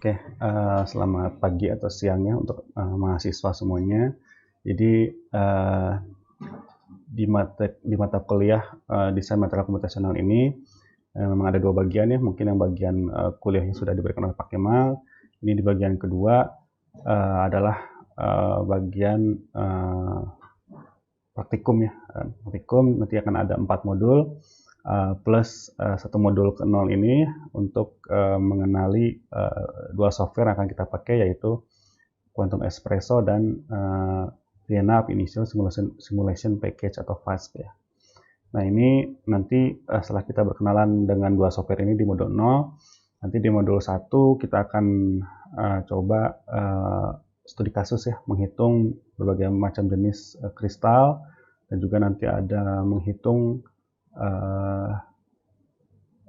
Oke, selamat pagi atau siangnya untuk mahasiswa semuanya. Jadi di mata kuliah desain material komputasional ini memang ada dua bagian ya. Mungkin yang bagian kuliahnya sudah diberikan oleh Pak Kemal. Ini di bagian kedua adalah bagian praktikum ya. Praktikum nanti akan ada 4 modul plus satu modul ke 0 ini untuk mengenali dua software yang akan kita pakai, yaitu Quantum Espresso dan Vienna App Initio Simulation Package atau FASP ya. Nah, ini nanti setelah kita berkenalan dengan dua software ini di modul 0, nanti di modul 1 kita akan coba studi kasus ya, menghitung berbagai macam jenis kristal, dan juga nanti ada menghitung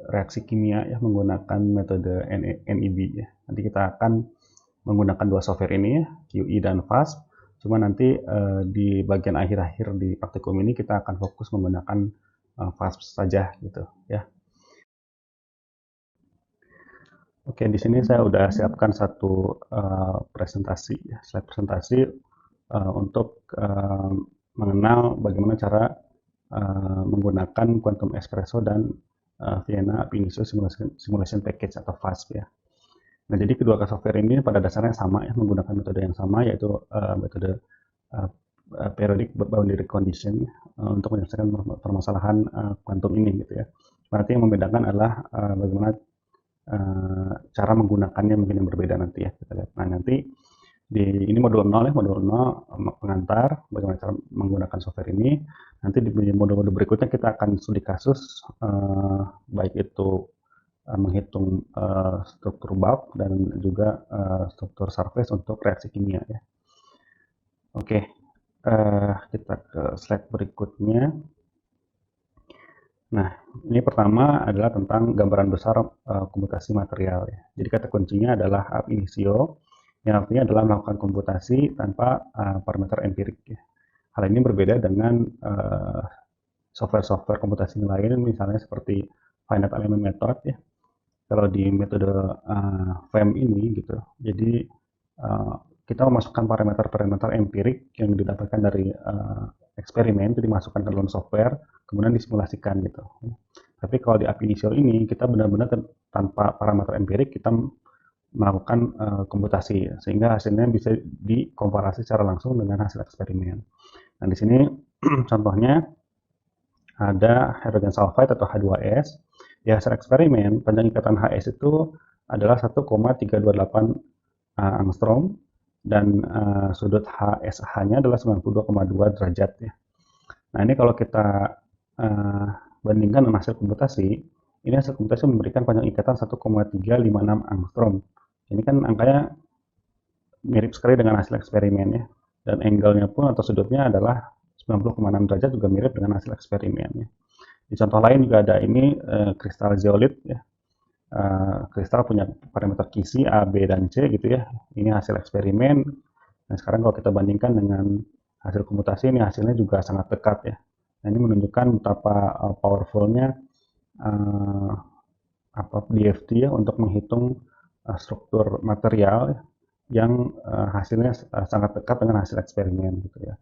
reaksi kimia ya menggunakan metode NEB ya. Nanti kita akan menggunakan dua software ini ya, QE dan FASP. Cuma nanti di bagian akhir-akhir di praktikum ini kita akan fokus menggunakan FASP saja gitu ya. Oke, di sini saya udah siapkan satu presentasi ya, slide presentasi untuk mengenal bagaimana cara menggunakan Quantum Espresso dan Vienna App Initio Simulation Package atau FASP ya. Nah, jadi kedua software ini pada dasarnya sama ya, menggunakan metode yang sama, yaitu metode periodic boundary condition untuk menyelesaikan permasalahan kuantum ini gitu ya. Berarti yang membedakan adalah bagaimana cara menggunakannya mungkin yang berbeda nanti ya, kita lihat. Nah, nanti ini modul 0 ya, modul 0 pengantar bagaimana cara menggunakan software ini. Nanti di modul-modul berikutnya kita akan studi kasus baik itu menghitung struktur bulk dan juga struktur surface untuk reaksi kimia ya. Oke, kita ke slide berikutnya. Nah, ini pertama adalah tentang gambaran besar komputasi material ya. Jadi kata kuncinya adalah ab initio, yang artinya adalah melakukan komputasi tanpa parameter empirik ya. Hal ini berbeda dengan software-software komputasi lain, misalnya seperti finite element method ya. Kalau di metode FEM ini gitu, jadi kita memasukkan parameter-parameter empirik yang didapatkan dari eksperimen, itu dimasukkan ke dalam software, kemudian disimulasikan gitu. Tapi kalau di ab initio ini kita benar-benar tanpa parameter empirik kita melakukan komputasi, sehingga hasilnya bisa dikomparasi secara langsung dengan hasil eksperimen. Nah, di sini contohnya ada hydrogen sulfide atau H2S. Di hasil eksperimen, panjang ikatan HS itu adalah 1,328 angstrom dan sudut HSH-nya adalah 92,2 derajat ya. Nah, ini kalau kita bandingkan dengan hasil komputasi, ini hasil komputasi memberikan panjang ikatan 1,356 angstrom. Ini kan angkanya mirip sekali dengan hasil eksperimen ya. Dan angle-nya pun atau sudutnya adalah 90,6 derajat, juga mirip dengan hasil eksperimen ya. Di contoh lain juga ada ini kristal zeolit ya. Kristal punya parameter kisi A, B, dan C gitu ya. Ini hasil eksperimen. Nah, sekarang kalau kita bandingkan dengan hasil komputasi, ini hasilnya juga sangat dekat ya. Nah, ini menunjukkan betapa powerfulnya DFT ya untuk menghitung struktur material yang hasilnya sangat dekat dengan hasil eksperimen gitu ya.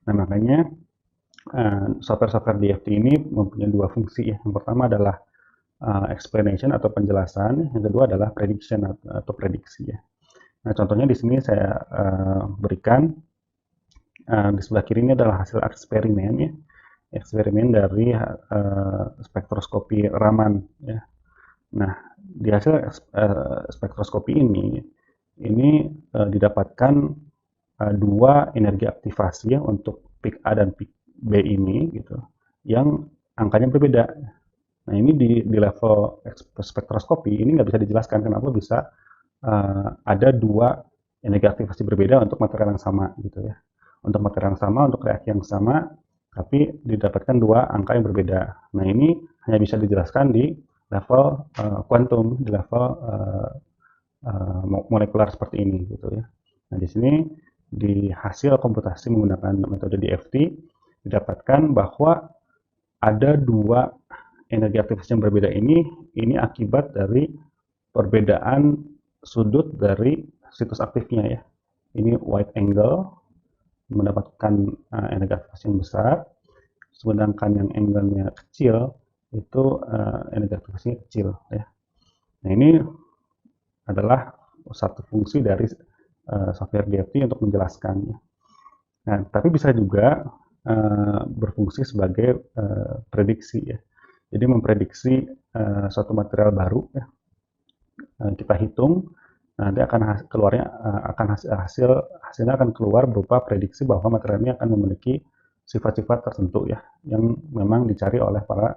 Nah, makanya software-software DFT ini mempunyai dua fungsi ya. Yang pertama adalah explanation atau penjelasan, yang kedua adalah prediction atau prediksi ya. Nah, contohnya di sini saya berikan di sebelah kiri ini adalah hasil eksperimen ya, eksperimen dari spektroskopi Raman ya. Nah, di hasil spektroskopi ini didapatkan dua energi aktivasi ya untuk peak A dan peak B ini gitu, yang angkanya berbeda. Nah, ini di level spektroskopi ini nggak bisa dijelaskan kenapa bisa ada dua energi aktivasi berbeda untuk material yang sama gitu ya. Untuk material yang sama, untuk reaksi yang sama, tapi didapatkan dua angka yang berbeda. Nah, ini hanya bisa dijelaskan di level kuantum, di level molekular seperti ini gitu ya. Nah, di sini di hasil komputasi menggunakan metode DFT didapatkan bahwa ada dua energi aktivasi yang berbeda ini akibat dari perbedaan sudut dari situs aktifnya ya. Ini wide angle mendapatkan energi aktivasi yang besar, sedangkan yang angle-nya kecil itu energi aktivasinya kecil ya. Nah, ini adalah satu fungsi dari software DFT untuk menjelaskannya. Nah, tapi bisa juga berfungsi sebagai prediksi ya. Jadi memprediksi suatu material baru ya. Kita hitung, nanti akan keluarnya hasilnya akan keluar berupa prediksi bahwa material ini akan memiliki sifat-sifat tertentu ya, yang memang dicari oleh para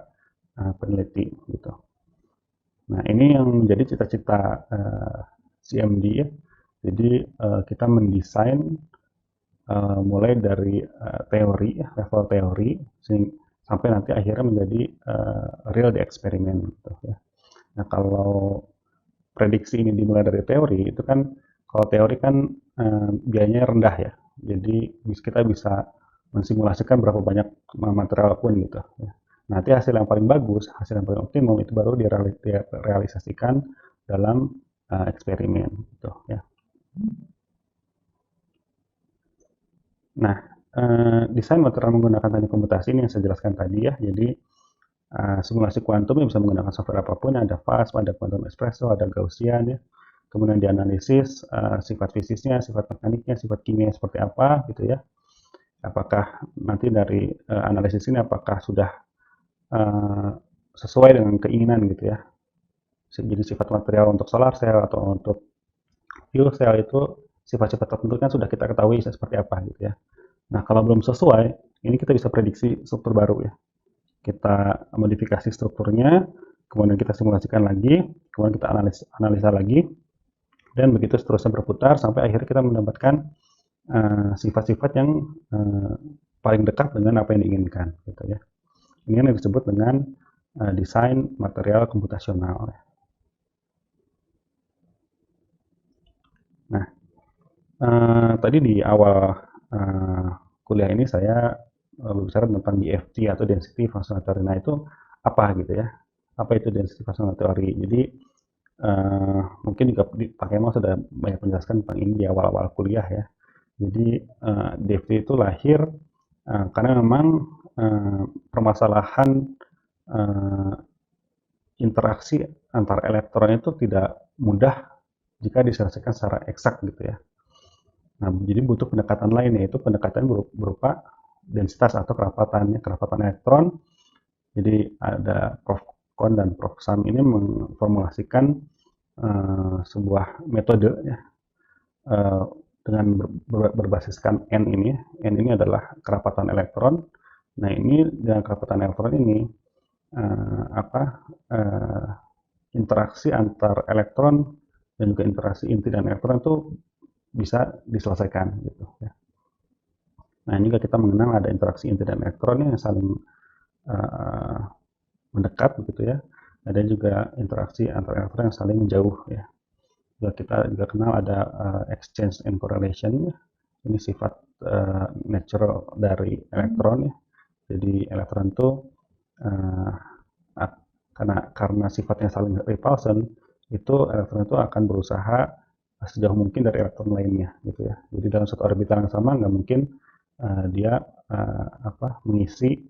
peneliti gitu. Nah, ini yang menjadi cita-cita CMD ya. Jadi kita mendesain mulai dari teori, level teori, sampai nanti akhirnya menjadi real di eksperimen gitu ya. Nah, kalau prediksi ini dimulai dari teori, itu kan kalau teori kan biayanya rendah ya. Jadi kita bisa mensimulasikan berapa banyak material pun gitu ya. Nanti hasil yang paling bagus, hasil yang paling optimum itu baru direalisasikan dalam eksperimen gitu ya. Nah, desain material menggunakan teknik komputasi ini yang saya jelaskan tadi ya. Jadi simulasi kuantum yang bisa menggunakan software apapun, ada fast, ada quantum espresso, ada Gaussian ya. Kemudian dianalisis sifat fisiknya, sifat mekaniknya, sifat kimia seperti apa gitu ya. Apakah nanti dari analisis ini apakah sudah sesuai dengan keinginan gitu ya. Jadi sifat material untuk solar cell atau untuk fuel cell itu sifat-sifat tertentu kan sudah kita ketahui seperti apa gitu ya. Nah, kalau belum sesuai, ini kita bisa prediksi struktur baru ya. Kita modifikasi strukturnya, kemudian kita simulasikan lagi, kemudian kita analisa lagi, dan begitu seterusnya berputar sampai akhirnya kita mendapatkan sifat-sifat yang paling dekat dengan apa yang diinginkan gitu ya. Ini yang disebut dengan desain material komputasional. Nah, tadi di awal kuliah ini saya berbicara tentang DFT atau Density Functional Theory. Nah, itu apa gitu ya? Apa itu Density Functional Theory? Jadi mungkin juga Pak Kemal sudah banyak menjelaskan tentang ini di awal-awal kuliah ya. Jadi DFT itu lahir karena memang permasalahan interaksi antar elektron itu tidak mudah jika diselesaikan secara eksak gitu ya. Nah, jadi butuh pendekatan lain, yaitu pendekatan berupa densitas atau kerapatan elektron. Jadi ada Prof. Kohn dan Prof. Sam ini memformulasikan sebuah metode ya, dengan berbasiskan N ini. N ini adalah kerapatan elektron. Nah, ini dengan kerapatan elektron ini interaksi antar elektron dan juga interaksi inti dan elektron itu bisa diselesaikan gitu ya. Nah, ini juga kita mengenal ada interaksi inti dan elektron yang saling mendekat begitu ya. Ada juga interaksi antar elektron yang saling jauh ya. Juga kita juga kenal ada exchange and correlation ya. Ini sifat natural dari elektron ya. Jadi elektron itu karena sifatnya saling repulsion, itu elektron itu akan berusaha sejauh mungkin dari elektron lainnya gitu ya. Jadi dalam satu orbital yang sama nggak mungkin dia mengisi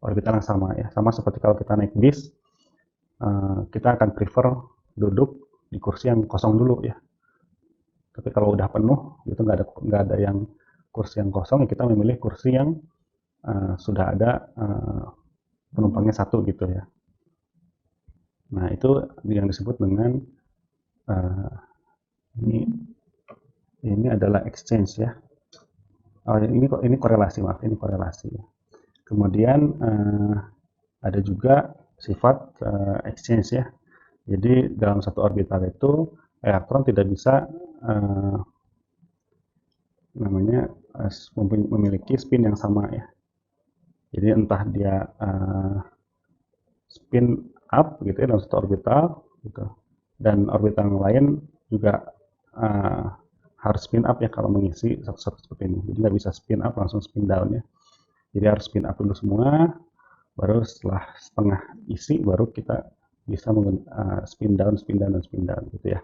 orbital yang sama ya. Sama seperti kalau kita naik bis, kita akan prefer duduk di kursi yang kosong dulu ya. Tapi kalau udah penuh, itu nggak ada yang kursi yang kosong, ya kita memilih kursi yang sudah ada penumpangnya satu gitu ya. Nah, itu yang disebut dengan ini adalah exchange ya. Oh, ini korelasi, maaf, ini korelasi. Kemudian ada juga sifat exchange ya. Jadi dalam satu orbital itu elektron tidak bisa memiliki spin yang sama ya. Jadi entah dia spin up gitu ya dalam satu orbital gitu, dan orbital yang lain juga harus spin up ya kalau mengisi satu-satu seperti ini. Jadi nggak bisa spin up langsung spin down ya. Jadi harus spin up dulu semua, baru setelah setengah isi baru kita bisa spin down, spin down, dan spin down gitu ya.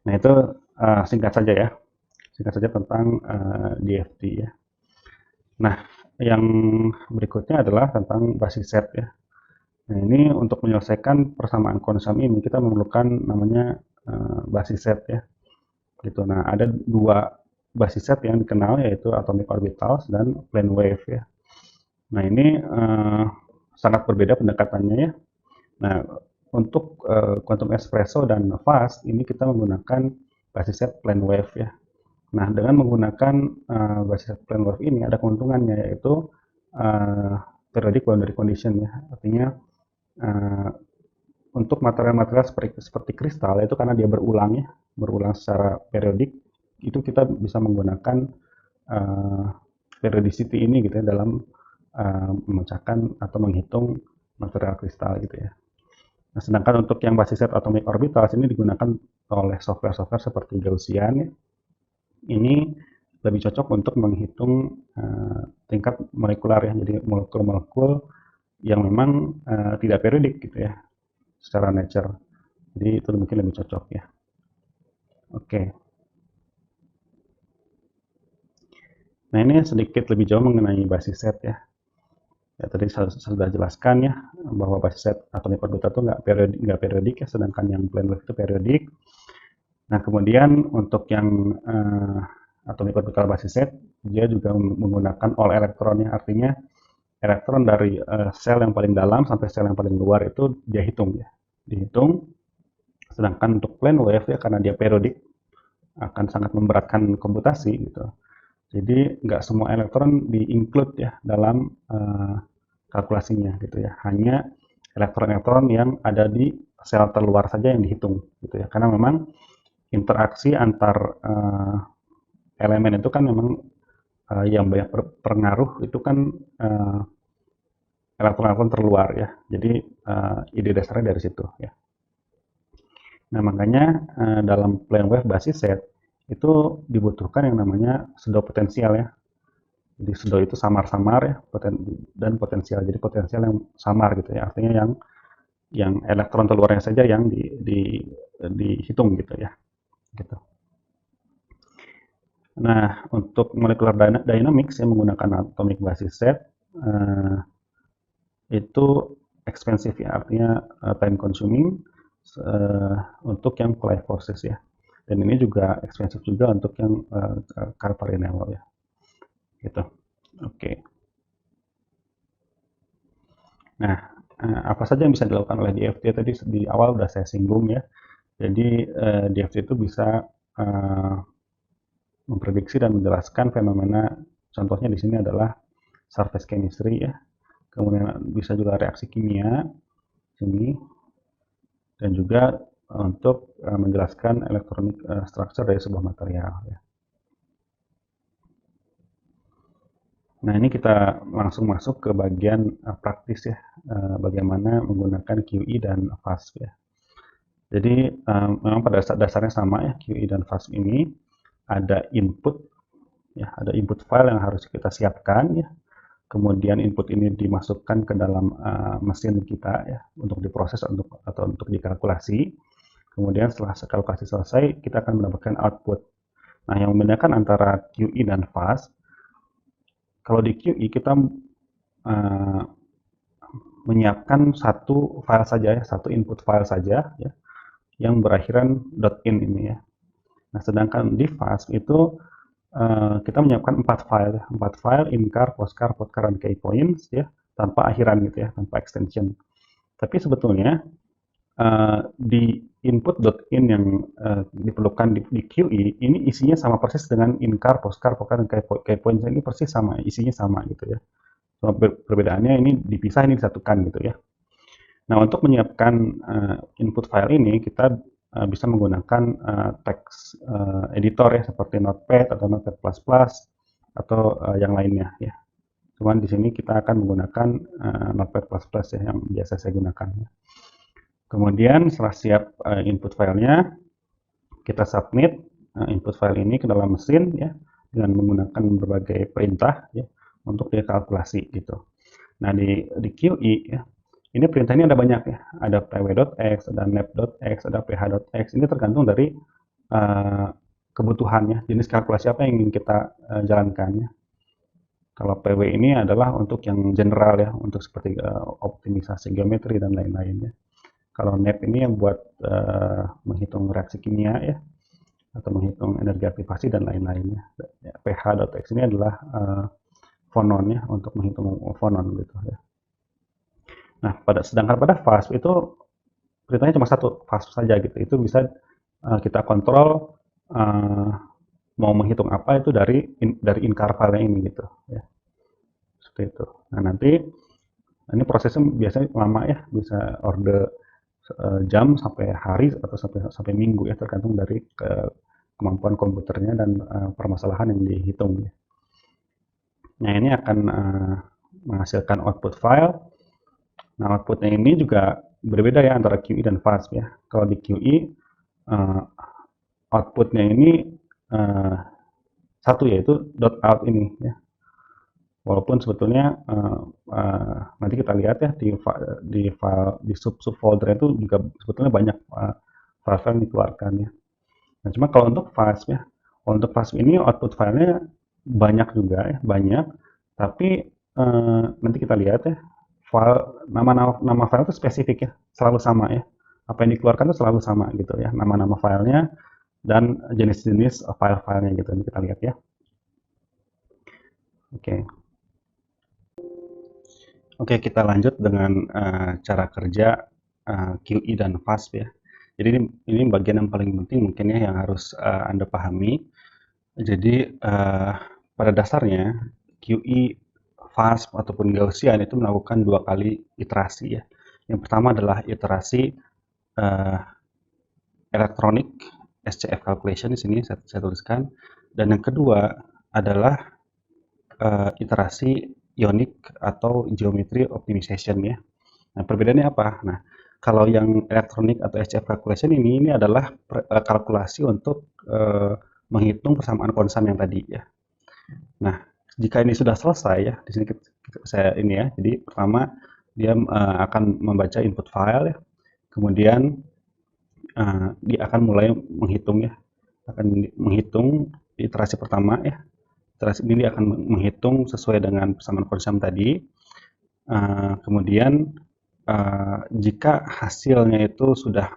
Nah itu singkat saja ya, singkat saja tentang DFT ya. Nah yang berikutnya adalah tentang basis set ya. Nah ini untuk menyelesaikan persamaan konsum ini kita memerlukan namanya basis set ya. Gitu. Nah ada dua basis set yang dikenal yaitu atomic orbitals dan plane wave ya. Nah ini sangat berbeda pendekatannya ya. Nah untuk quantum espresso dan fast ini kita menggunakan basis set plane wave ya. Nah dengan menggunakan basis set plane wave ini ada keuntungannya yaitu periodic boundary condition ya. Artinya untuk material-material seperti kristal itu karena dia berulang ya, berulang secara periodik, itu kita bisa menggunakan periodicity ini gitu ya dalam memecahkan atau menghitung material kristal gitu ya. Nah, sedangkan untuk yang basis set atomic orbitals ini digunakan oleh software-software seperti Gaussian ya. Ini lebih cocok untuk menghitung tingkat molekular ya, jadi molekul-molekul yang memang tidak periodik gitu ya secara nature. Jadi itu mungkin lebih cocok ya. Oke. Nah ini sedikit lebih jauh mengenai basis set ya. Ya tadi saya sudah jelaskan ya bahwa basis set atomic orbital itu nggak periodik ya, sedangkan yang plane wave itu periodik. Nah kemudian untuk yang atomic orbital basis set dia juga menggunakan all elektron ya, artinya elektron dari sel yang paling dalam sampai sel yang paling luar itu dia hitung ya, dihitung. Sedangkan untuk plane wave ya karena dia periodik akan sangat memberatkan komputasi gitu. Jadi nggak semua elektron di-include ya dalam kalkulasinya gitu ya. Hanya elektron-elektron yang ada di sel terluar saja yang dihitung gitu ya. Karena memang interaksi antar elemen itu kan memang yang banyak berpengaruh itu kan elektron-elektron terluar ya. Jadi ide dasarnya dari situ ya. Nah makanya dalam plane wave basis set itu dibutuhkan yang namanya pseudo potensial ya. Jadi pseudo itu samar-samar ya, dan potensial. Jadi potensial yang samar gitu ya. Artinya yang elektron terluarnya saja yang dihitung gitu ya. Gitu. Nah, untuk molecular dynamics yang menggunakan atomic basis set itu expensive ya, artinya time consuming untuk yang Colli forces ya. Dan ini juga expensive juga untuk yang Karp-Parrinello ya. Gitu. Oke. Nah, apa saja yang bisa dilakukan oleh DFT tadi di awal sudah saya singgung ya. Jadi DFT itu bisa memprediksi dan menjelaskan fenomena, contohnya di sini adalah surface chemistry ya. Kemudian bisa juga reaksi kimia sini, dan juga untuk menjelaskan electronic structure dari sebuah material ya. Nah ini kita langsung masuk ke bagian praktis ya, bagaimana menggunakan QE dan FAST ya. Jadi memang pada dasarnya sama ya, QE dan FAST ini ada input ya, ada input file yang harus kita siapkan ya. Kemudian input ini dimasukkan ke dalam mesin kita ya untuk diproses atau untuk dikalkulasi. Kemudian setelah kalkulasi selesai kita akan mendapatkan output. Nah yang membedakan antara QE dan FAST, kalau di QE kita menyiapkan satu file saja ya, satu input file saja ya, yang berakhiran .in ini ya. Nah sedangkan di FAST itu kita menyiapkan 4 file, incar, postcar, podcar, dan key points ya, tanpa akhiran gitu ya, tanpa extension. Tapi sebetulnya di input.in yang diperlukan di QE ini isinya sama persis dengan incar, postcar, podcar, dan key points ini persis sama, isinya sama gitu ya. Cuma perbedaannya ini dipisah, ini disatukan gitu ya. Nah untuk menyiapkan input file ini kita bisa menggunakan text editor ya seperti Notepad atau Notepad++ atau yang lainnya ya. Cuman di sini kita akan menggunakan Notepad++ ya yang biasa saya gunakan. Kemudian setelah siap input filenya, kita submit input file ini ke dalam mesin ya dengan menggunakan berbagai perintah ya untuk dikalkulasi gitu. Nah di QE ya Ini perintah ini ada banyak ya, ada pw.x, ada nep.x, ada ph.x. Ini tergantung dari kebutuhannya, jenis kalkulasi apa yang ingin kita jalankan ya. Kalau PW ini adalah untuk yang general ya, untuk seperti optimisasi geometri dan lain-lainnya. Kalau NEP ini yang buat menghitung reaksi kimia ya, atau menghitung energi aktivasi dan lain-lainnya. Ya, pH.x ini adalah fonon ya, untuk menghitung fonon gitu ya. Nah, sedangkan pada FAST itu perintahnya cuma satu, FAST saja gitu. Itu bisa kita kontrol mau menghitung apa itu dari incar file ini gitu ya. Seperti itu. Nah, nanti ini prosesnya biasanya lama ya, bisa order jam sampai hari atau sampai minggu ya, tergantung dari kemampuan komputernya dan permasalahan yang dihitung ya. Nah, ini akan menghasilkan output file. Nah, outputnya ini juga berbeda ya antara QE dan FAST ya. Kalau di QE outputnya ini satu, yaitu .out ini ya. Walaupun sebetulnya nanti kita lihat ya di file di subfolder itu juga sebetulnya banyak file-file yang dikeluarkan ya. Nah, cuma kalau untuk FAST ya, kalau untuk FAST ini output filenya banyak juga ya, banyak. Tapi nanti kita lihat ya, file nama file itu spesifik ya, selalu sama ya. Apa yang dikeluarkan itu selalu sama gitu ya, nama-nama filenya dan jenis-jenis file-filenya gitu. Ini kita lihat ya. Oke. Oke, kita lanjut dengan cara kerja QE dan FAST ya. Jadi ini bagian yang paling penting mungkin ya yang harus Anda pahami. Jadi pada dasarnya QE, FAST ataupun Gaussian itu melakukan 2 kali iterasi ya. Yang pertama adalah iterasi elektronik SCF calculation, di sini saya tuliskan, dan yang kedua adalah iterasi ionic atau geometry optimization ya. Nah, perbedaannya apa? Nah, kalau yang elektronik atau SCF calculation ini adalah kalkulasi untuk menghitung persamaan konstan yang tadi ya. Nah, jika ini sudah selesai ya, di sini saya ini ya. Jadi pertama dia akan membaca input file ya. Kemudian dia akan mulai menghitung ya. Akan menghitung iterasi pertama ya. Iterasi ini dia akan menghitung sesuai dengan persamaan konstan tadi. Kemudian jika hasilnya itu sudah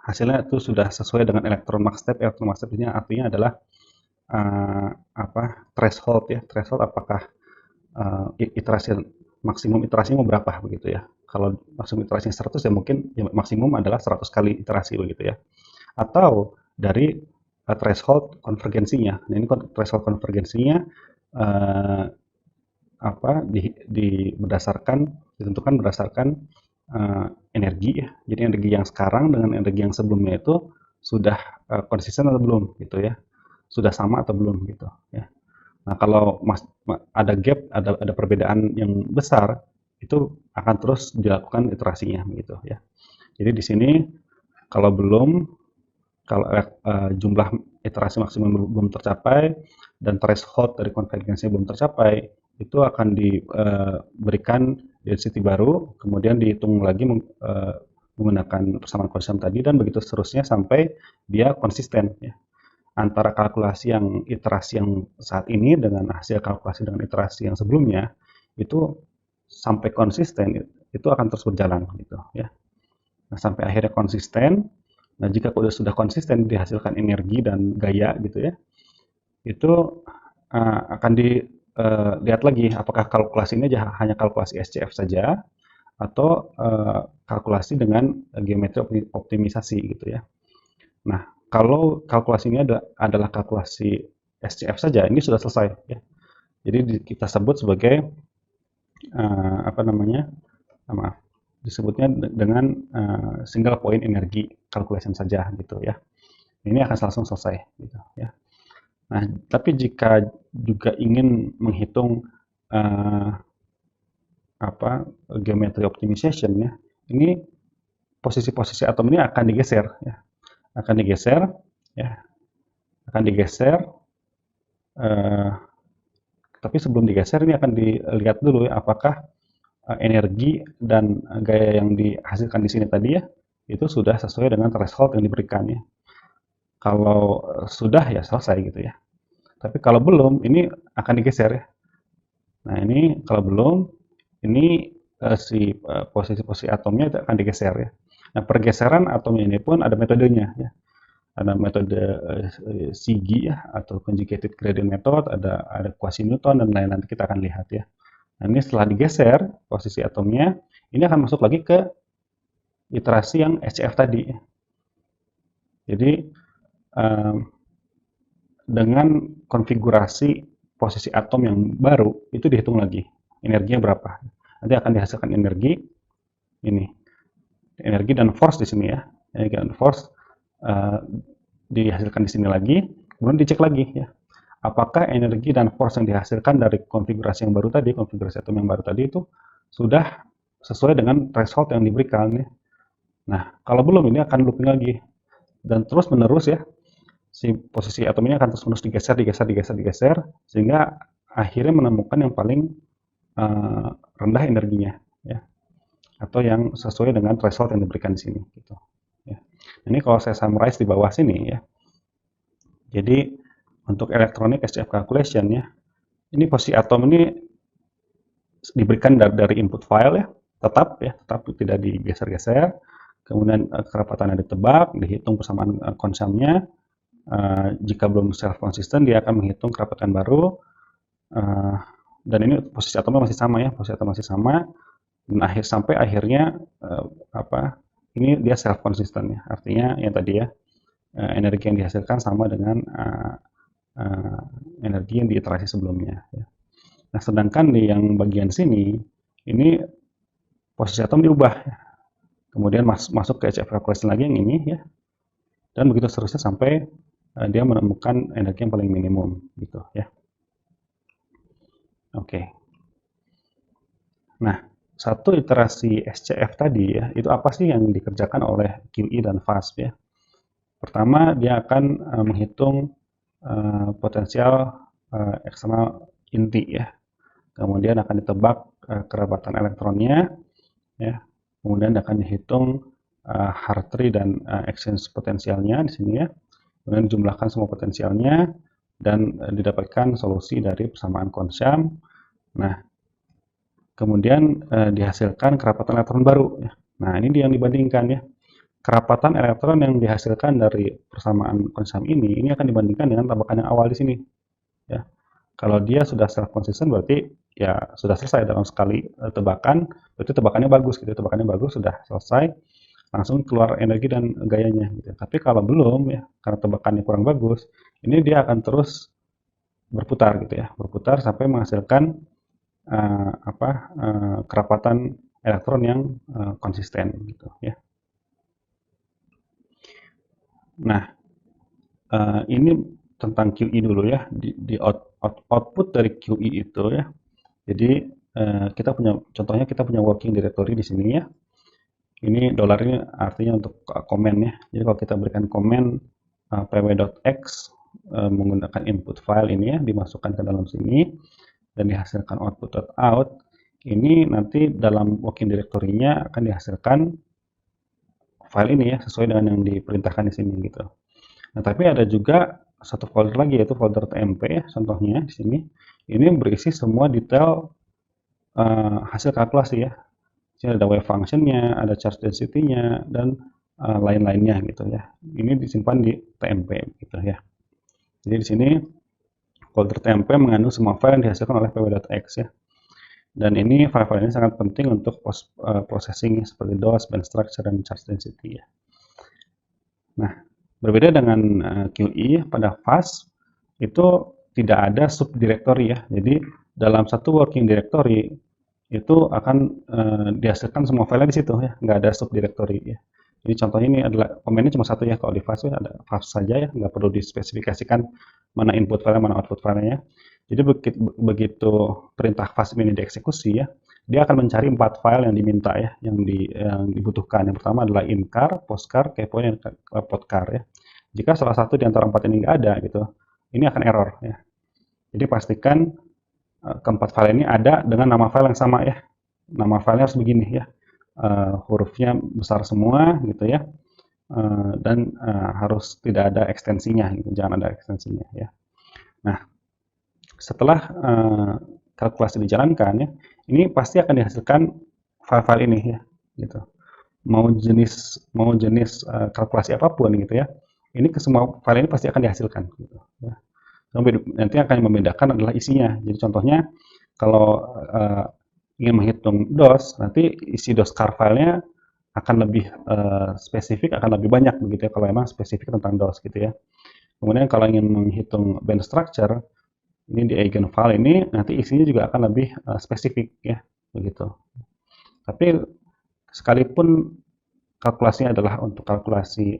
hasilnya itu sudah sesuai dengan elektron max step. Elektron max step ini artinya adalah threshold ya. Threshold apakah iterasi maksimum iterasinya mau berapa begitu ya. Kalau maksimum iterasinya 100 ya mungkin ya maksimum adalah 100 kali iterasi begitu ya. Atau dari threshold konvergensinya. Nah, ini threshold konvergensinya ditentukan berdasarkan energi ya. Jadi energi yang sekarang dengan energi yang sebelumnya itu sudah konsisten atau belum gitu ya. Sudah sama atau belum gitu ya. Nah, kalau ada gap, ada perbedaan yang besar, itu akan terus dilakukan iterasinya gitu ya. Jadi di sini kalau jumlah iterasi maksimum belum tercapai dan threshold dari konvergensinya belum tercapai, itu akan diberikan density baru, kemudian dihitung lagi menggunakan persamaan konstan tadi, dan begitu seterusnya sampai dia konsisten ya. Antara kalkulasi yang iterasi yang saat ini dengan hasil kalkulasi dengan iterasi yang sebelumnya itu sampai konsisten itu akan terus berjalan gitu ya. Nah, sampai akhirnya konsisten. Nah, jika sudah konsisten dihasilkan energi dan gaya gitu ya, itu akan dilihat lagi apakah kalkulasi ini hanya kalkulasi SCF saja atau kalkulasi dengan geometri optimisasi gitu ya. Nah, kalau kalkulasi ini adalah kalkulasi SCF saja, ini sudah selesai ya. Jadi kita sebut sebagai disebutnya dengan single point energy calculation saja gitu ya. Ini akan langsung selesai gitu ya. Nah, tapi jika juga ingin menghitung geometry optimization ya, ini posisi-posisi atom ini akan digeser ya. Akan digeser Tapi sebelum digeser ini akan dilihat dulu ya apakah energi dan gaya yang dihasilkan di sini tadi ya itu sudah sesuai dengan threshold yang diberikan ya. Kalau sudah ya selesai gitu ya. Tapi kalau belum ini akan digeser ya. Nah ini kalau belum ini posisi-posisi atomnya itu akan digeser ya. Nah pergeseran atom ini pun ada metodenya ya. Ada metode Sigi ya atau conjugated gradient method, ada quasi-Newton dan lain-lain, nanti kita akan lihat ya. Nah, ini setelah digeser posisi atomnya, ini akan masuk lagi ke iterasi yang SCF tadi. Jadi dengan konfigurasi posisi atom yang baru itu dihitung lagi energinya berapa. Nanti akan dihasilkan energi ini, energi dan force di sini ya, energi dan force dihasilkan di sini lagi, kemudian dicek lagi ya, apakah energi dan force yang dihasilkan dari konfigurasi yang baru tadi, konfigurasi atom yang baru tadi itu sudah sesuai dengan threshold yang diberikan ya. Nah, kalau belum ini akan looping lagi dan terus menerus ya, si posisi atom ini akan terus menerus digeser sehingga akhirnya menemukan yang paling rendah energinya ya, atau yang sesuai dengan threshold yang diberikan di sini gitu ya. Ini kalau saya summarize di bawah sini ya. Jadi untuk electronic SCF calculation ya, ini posisi atom ini diberikan dari input file ya, tetap tidak digeser-geser. Kemudian kerapatannya ditebak, dihitung persamaan konsamnya. Jika belum self consistent dia akan menghitung kerapatan baru. Dan ini posisi atomnya masih sama ya, posisi atom masih sama. Dan sampai akhirnya ini dia self consistent ya, artinya yang tadi ya, energi yang dihasilkan sama dengan energi yang di iterasi sebelumnya ya. Nah, sedangkan di yang bagian sini ini posisi atom diubah ya. Kemudian masuk ke HF calculation lagi yang ini ya, dan begitu seterusnya sampai dia menemukan energi yang paling minimum gitu ya. Oke. Nah, satu iterasi SCF tadi ya, itu apa sih yang dikerjakan oleh QE dan FASB ya? Pertama, dia akan menghitung potensial eksternal inti ya. Kemudian akan ditebak kerabatan elektronnya ya. Kemudian akan dihitung Hartree dan exchange potensialnya di sini ya. Kemudian jumlahkan semua potensialnya dan didapatkan solusi dari persamaan Kohn-Sham. Nah, kemudian dihasilkan kerapatan elektron baru ya. Nah, ini yang dibandingkan ya. Kerapatan elektron yang dihasilkan dari persamaan Kohn-Sham ini akan dibandingkan dengan tabakan yang awal di sini ya. Kalau dia sudah self consistent berarti ya sudah selesai dalam sekali tebakan, berarti tebakannya bagus gitu, tebakannya bagus sudah selesai, langsung keluar energi dan gayanya gitu. Tapi kalau belum ya, karena tebakannya kurang bagus, ini dia akan terus berputar gitu ya, berputar sampai menghasilkan kerapatan elektron yang konsisten gitu ya. Nah, ini tentang QE dulu ya, di output dari QE itu ya. Jadi kita punya working directory di sini ya. Ini dolar ini artinya untuk komen ya. Jadi kalau kita berikan komen pw.x menggunakan input file ini ya, dimasukkan ke dalam sini dan dihasilkan output.out, ini nanti dalam working directory-nya akan dihasilkan file ini ya, sesuai dengan yang diperintahkan di sini gitu. Nah, tapi ada juga satu folder lagi yaitu folder tmp ya, contohnya di sini. Ini berisi semua detail hasil kalkulasi ya. Di sini ada wave function-nya, ada charge density-nya, dan lain-lainnya gitu ya. Ini disimpan di tmp gitu ya. Jadi di sini folder tmp mengandung semua file yang dihasilkan oleh pw.x ya. Dan ini file-file ini sangat penting untuk processing seperti DOS, band structure, dan charge density ya. Nah, berbeda dengan QE, pada FAST itu tidak ada subdirectory ya. Jadi dalam satu working directory itu akan dihasilkan semua file di situ ya, nggak ada subdirectory ya. Jadi contohnya ini adalah komennya cuma satu ya, kalau di FAST ya ada FAST saja ya, nggak perlu dispesifikasikan mana input file, mana output filenya. Jadi begitu perintah FAST ini dieksekusi ya, dia akan mencari 4 file yang diminta ya, yang dibutuhkan. Yang pertama adalah incar, postcar, keypoint, dan potcar ya. Jika salah satu di antara 4 ini nggak ada gitu, ini akan error ya. Jadi pastikan keempat file ini ada dengan nama file yang sama ya. Nama filenya harus begini ya. Hurufnya besar semua gitu ya. Dan harus tidak ada ekstensinya gitu. Jangan ada ekstensinya ya. Nah, setelah kalkulasi dijalankan ya, ini pasti akan dihasilkan file-file ini ya gitu. Mau jenis kalkulasi apapun gitu ya, ini ke semua file ini pasti akan dihasilkan gitu ya. Nanti akan membedakan adalah isinya. Jadi contohnya kalau ingin menghitung DOS, nanti isi DOS car filenya akan lebih spesifik, akan lebih banyak begitu ya, kalau memang spesifik tentang DOS gitu ya. Kemudian kalau ingin menghitung band structure, ini di eigenfile ini nanti isinya juga akan lebih spesifik ya, begitu. Tapi sekalipun kalkulasinya adalah untuk kalkulasi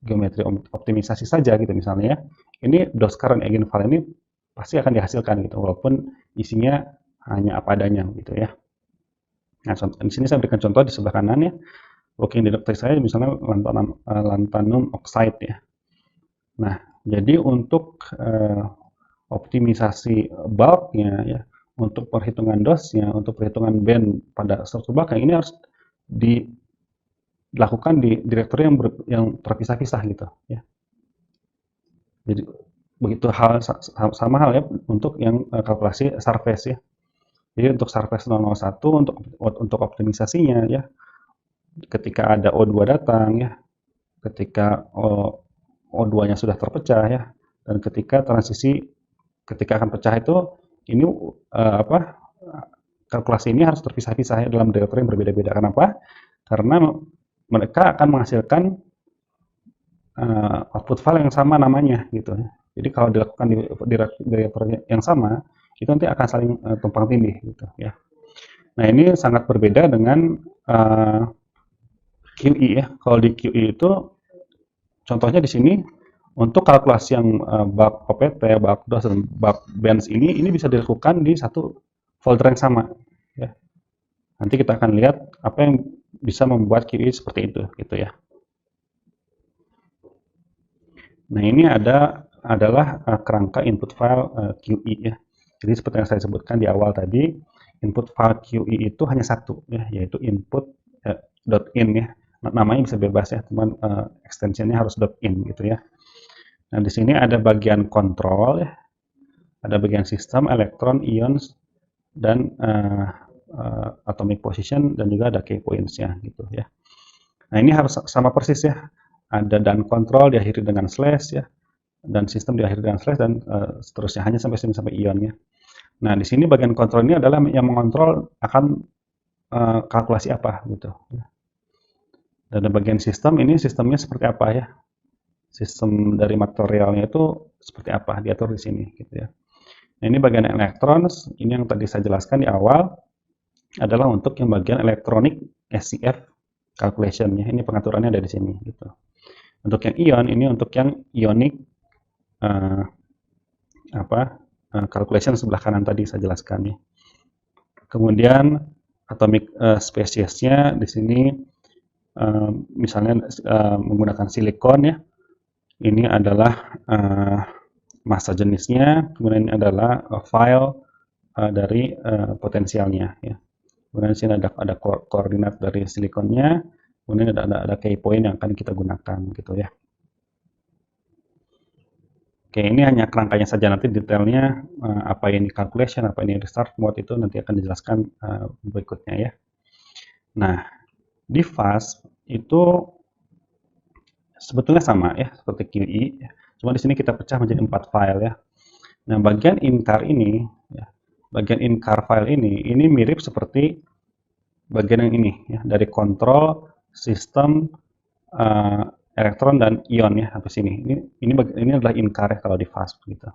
geometri optimisasi saja gitu misalnya ya, ini DOS current eigenfile ini pasti akan dihasilkan gitu, walaupun isinya hanya apa adanya gitu ya. Nah, di sini saya berikan contoh di sebelah kanan ya. Working directory saya misalnya lanthanum oxide ya. Nah, jadi untuk optimisasi bulknya ya, untuk perhitungan DOS-nya, untuk perhitungan band pada struktur belakang ini harus dilakukan di direktori yang terpisah-pisah gitu ya. Jadi begitu sama hal ya untuk yang kalkulasi surface ya. Jadi untuk surface 001 untuk optimisasinya ya, ketika ada O2 datang ya, ketika O2-nya sudah terpecah ya, dan ketika akan pecah itu ini kalkulasi ini harus terpisah-pisah ya dalam direktori yang berbeda-beda. Kenapa? Karena mereka akan menghasilkan output file yang sama namanya gitu ya. Jadi kalau dilakukan di direktori yang sama, itu nanti akan saling tumpang tindih gitu ya. Nah, ini sangat berbeda dengan QE ya. Kalau di QE itu contohnya di sini untuk kalkulasi yang bug OPT, bug DOS dan bug BENS ini bisa dilakukan di satu folder yang sama ya. Nanti kita akan lihat apa yang bisa membuat QE seperti itu gitu ya. Nah, ini adalah kerangka input file QE ya. Jadi seperti yang saya sebutkan di awal tadi, input file QE itu hanya satu ya, yaitu input.in ya. Namanya bisa bebas ya, teman, extensionnya harus .in gitu ya. Nah, di sini ada bagian kontrol ya, ada bagian sistem, elektron, ions, dan atomic position, dan juga ada key points-nya gitu ya. Nah, ini harus sama persis ya. Ada dan kontrol diakhiri dengan slash ya, dan sistem diakhiri dengan slash, dan seterusnya, hanya sampai sini, sampai ion ya. Nah, di sini bagian kontrol ini adalah yang mengontrol akan kalkulasi apa gitu. Dan bagian sistem ini sistemnya seperti apa ya? Sistem dari materialnya itu seperti apa, diatur di sini gitu ya. Nah, ini bagian elektron, ini yang tadi saya jelaskan di awal adalah untuk yang bagian elektronik SCF calculation ya. Ini pengaturannya ada di sini gitu. Untuk yang ion ini untuk yang ionic calculation sebelah kanan tadi saya jelaskan ya. Kemudian atomic speciesnya di sini misalnya menggunakan silikon ya. Ini adalah massa jenisnya, kemudian ini adalah file dari potensialnya ya. Kemudian di sini ada koordinat dari silikonnya, kemudian ada key point yang akan kita gunakan gitu ya. Oke, ini hanya kerangkanya saja, nanti detailnya apa ini calculation, apa ini restart mode itu nanti akan dijelaskan berikutnya ya. Nah, di fast itu sebetulnya sama ya seperti QE, cuma di sini kita pecah menjadi 4 file ya. Nah, bagian incar ini ya, bagian incar file ini mirip seperti bagian yang ini ya, dari kontrol, sistem, elektron dan ion ya sampai sini. Ini adalah incar ya kalau di fast gitu.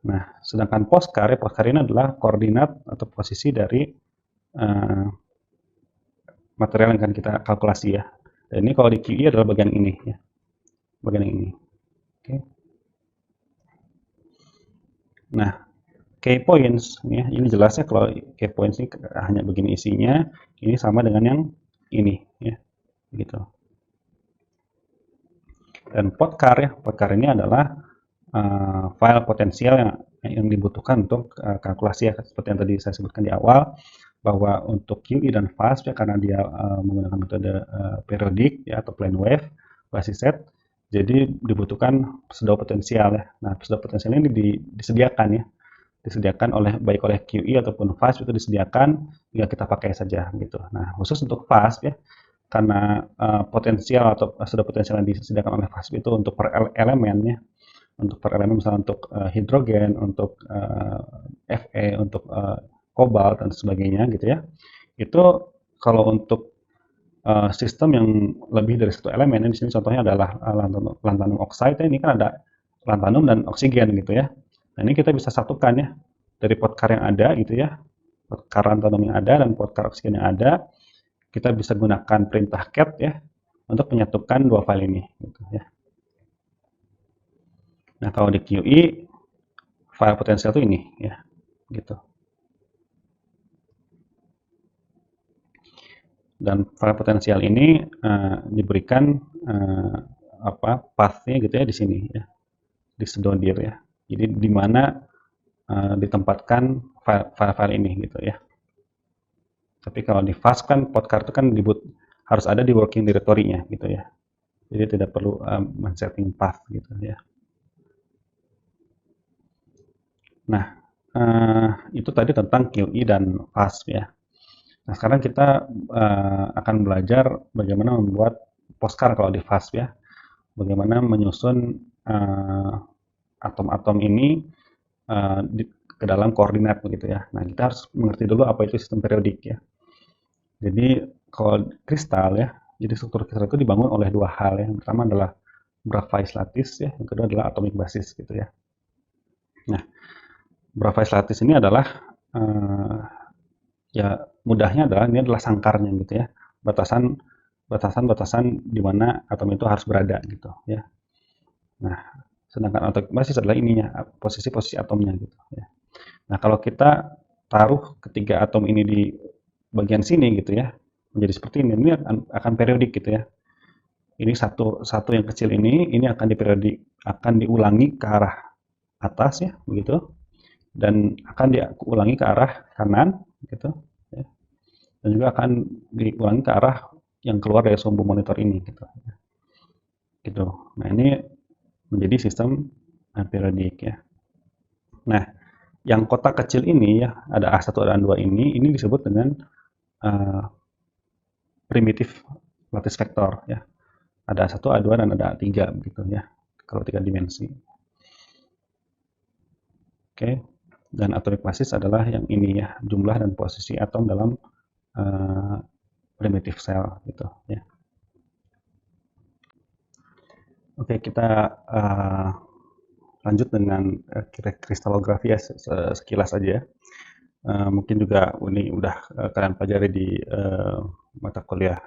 Nah, sedangkan postcar ini adalah koordinat atau posisi dari material yang akan kita kalkulasi ya. Dan ini kalau di QE adalah bagian ini ya. Bagian yang ini. Oke. Nah, key points ya, ini jelas ya kalau key points ini hanya begini isinya, ini sama dengan yang ini ya. Gitu. Dan potcar ya, potcar ini adalah file potensial yang yang dibutuhkan untuk kalkulasi ya, seperti yang tadi saya sebutkan di awal, bahwa untuk QE dan fast ya, karena dia menggunakan metode periodik ya, atau plane wave basis set, jadi dibutuhkan pseudo potensial ya. Nah, pseudo potensial ini disediakan ya, disediakan baik oleh QE ataupun fast, itu disediakan, tinggal kita pakai saja gitu. Nah, khusus untuk fast ya, karena potensial atau pseudo potensial yang disediakan oleh fast itu untuk per elemennya, untuk per elemen misalnya untuk hidrogen, untuk Fe, untuk kobalt dan sebagainya gitu ya. Itu kalau untuk sistem yang lebih dari satu elemen, di sini contohnya adalah lanthanum oxide, ini kan ada lanthanum dan oksigen gitu ya. Nah, ini kita bisa satukan ya, dari pot-car yang ada gitu ya, pot-car lanthanum yang ada dan pot-car oksigen yang ada, kita bisa gunakan perintah cat ya, untuk menyatukan dua file ini gitu ya. Nah, kalau di QE, file potensial itu ini ya, gitu. Dan file potensial ini diberikan path-nya gitu ya di sini ya, di sedodir ya. Jadi di mana ditempatkan file-file ini gitu ya. Tapi kalau di fast kan podcast itu kan harus ada di working directory-nya gitu ya. Jadi tidak perlu men-setting path gitu ya. Nah, itu tadi tentang QE dan fast ya. Nah, sekarang kita akan belajar bagaimana membuat postcard kalau di fast ya. Bagaimana menyusun atom-atom ini ke dalam koordinat begitu ya. Nah, kita harus mengerti dulu apa itu sistem periodik ya. Jadi kalau kristal ya, jadi struktur kristal itu dibangun oleh dua hal ya. Yang pertama adalah Bravais lattice ya, yang kedua adalah atomic basis gitu ya. Nah, Bravais lattice ini adalah ya mudahnya adalah ini adalah sangkarnya gitu ya. Batasan di mana atom itu harus berada gitu ya. Nah, sedangkan atomic basis adalah ininya, posisi-posisi atomnya gitu ya. Nah, kalau kita taruh ketiga atom ini di bagian sini gitu ya, menjadi seperti ini akan periodik gitu ya. Ini satu yang kecil ini akan diperiodik, akan diulangi ke arah atas ya, begitu, dan akan diulangi ke arah kanan gitu ya. Dan juga akan diulangi ke arah yang keluar dari sumbu monitor ini gitu. Gitu. Nah, ini menjadi sistem periodik ya. Nah, yang kotak kecil ini ya, ada A1 dan A2 ini disebut dengan primitif lattice vektor ya. Ada A1, A2 dan ada A3 begitu ya. Kalau 3 dimensi. Oke. Dan atomic basis adalah yang ini ya, jumlah dan posisi atom dalam primitive cell gitu ya. Oke, kita lanjut dengan kristalografi ya, sekilas aja. Mungkin juga ini udah kalian pelajari di mata kuliah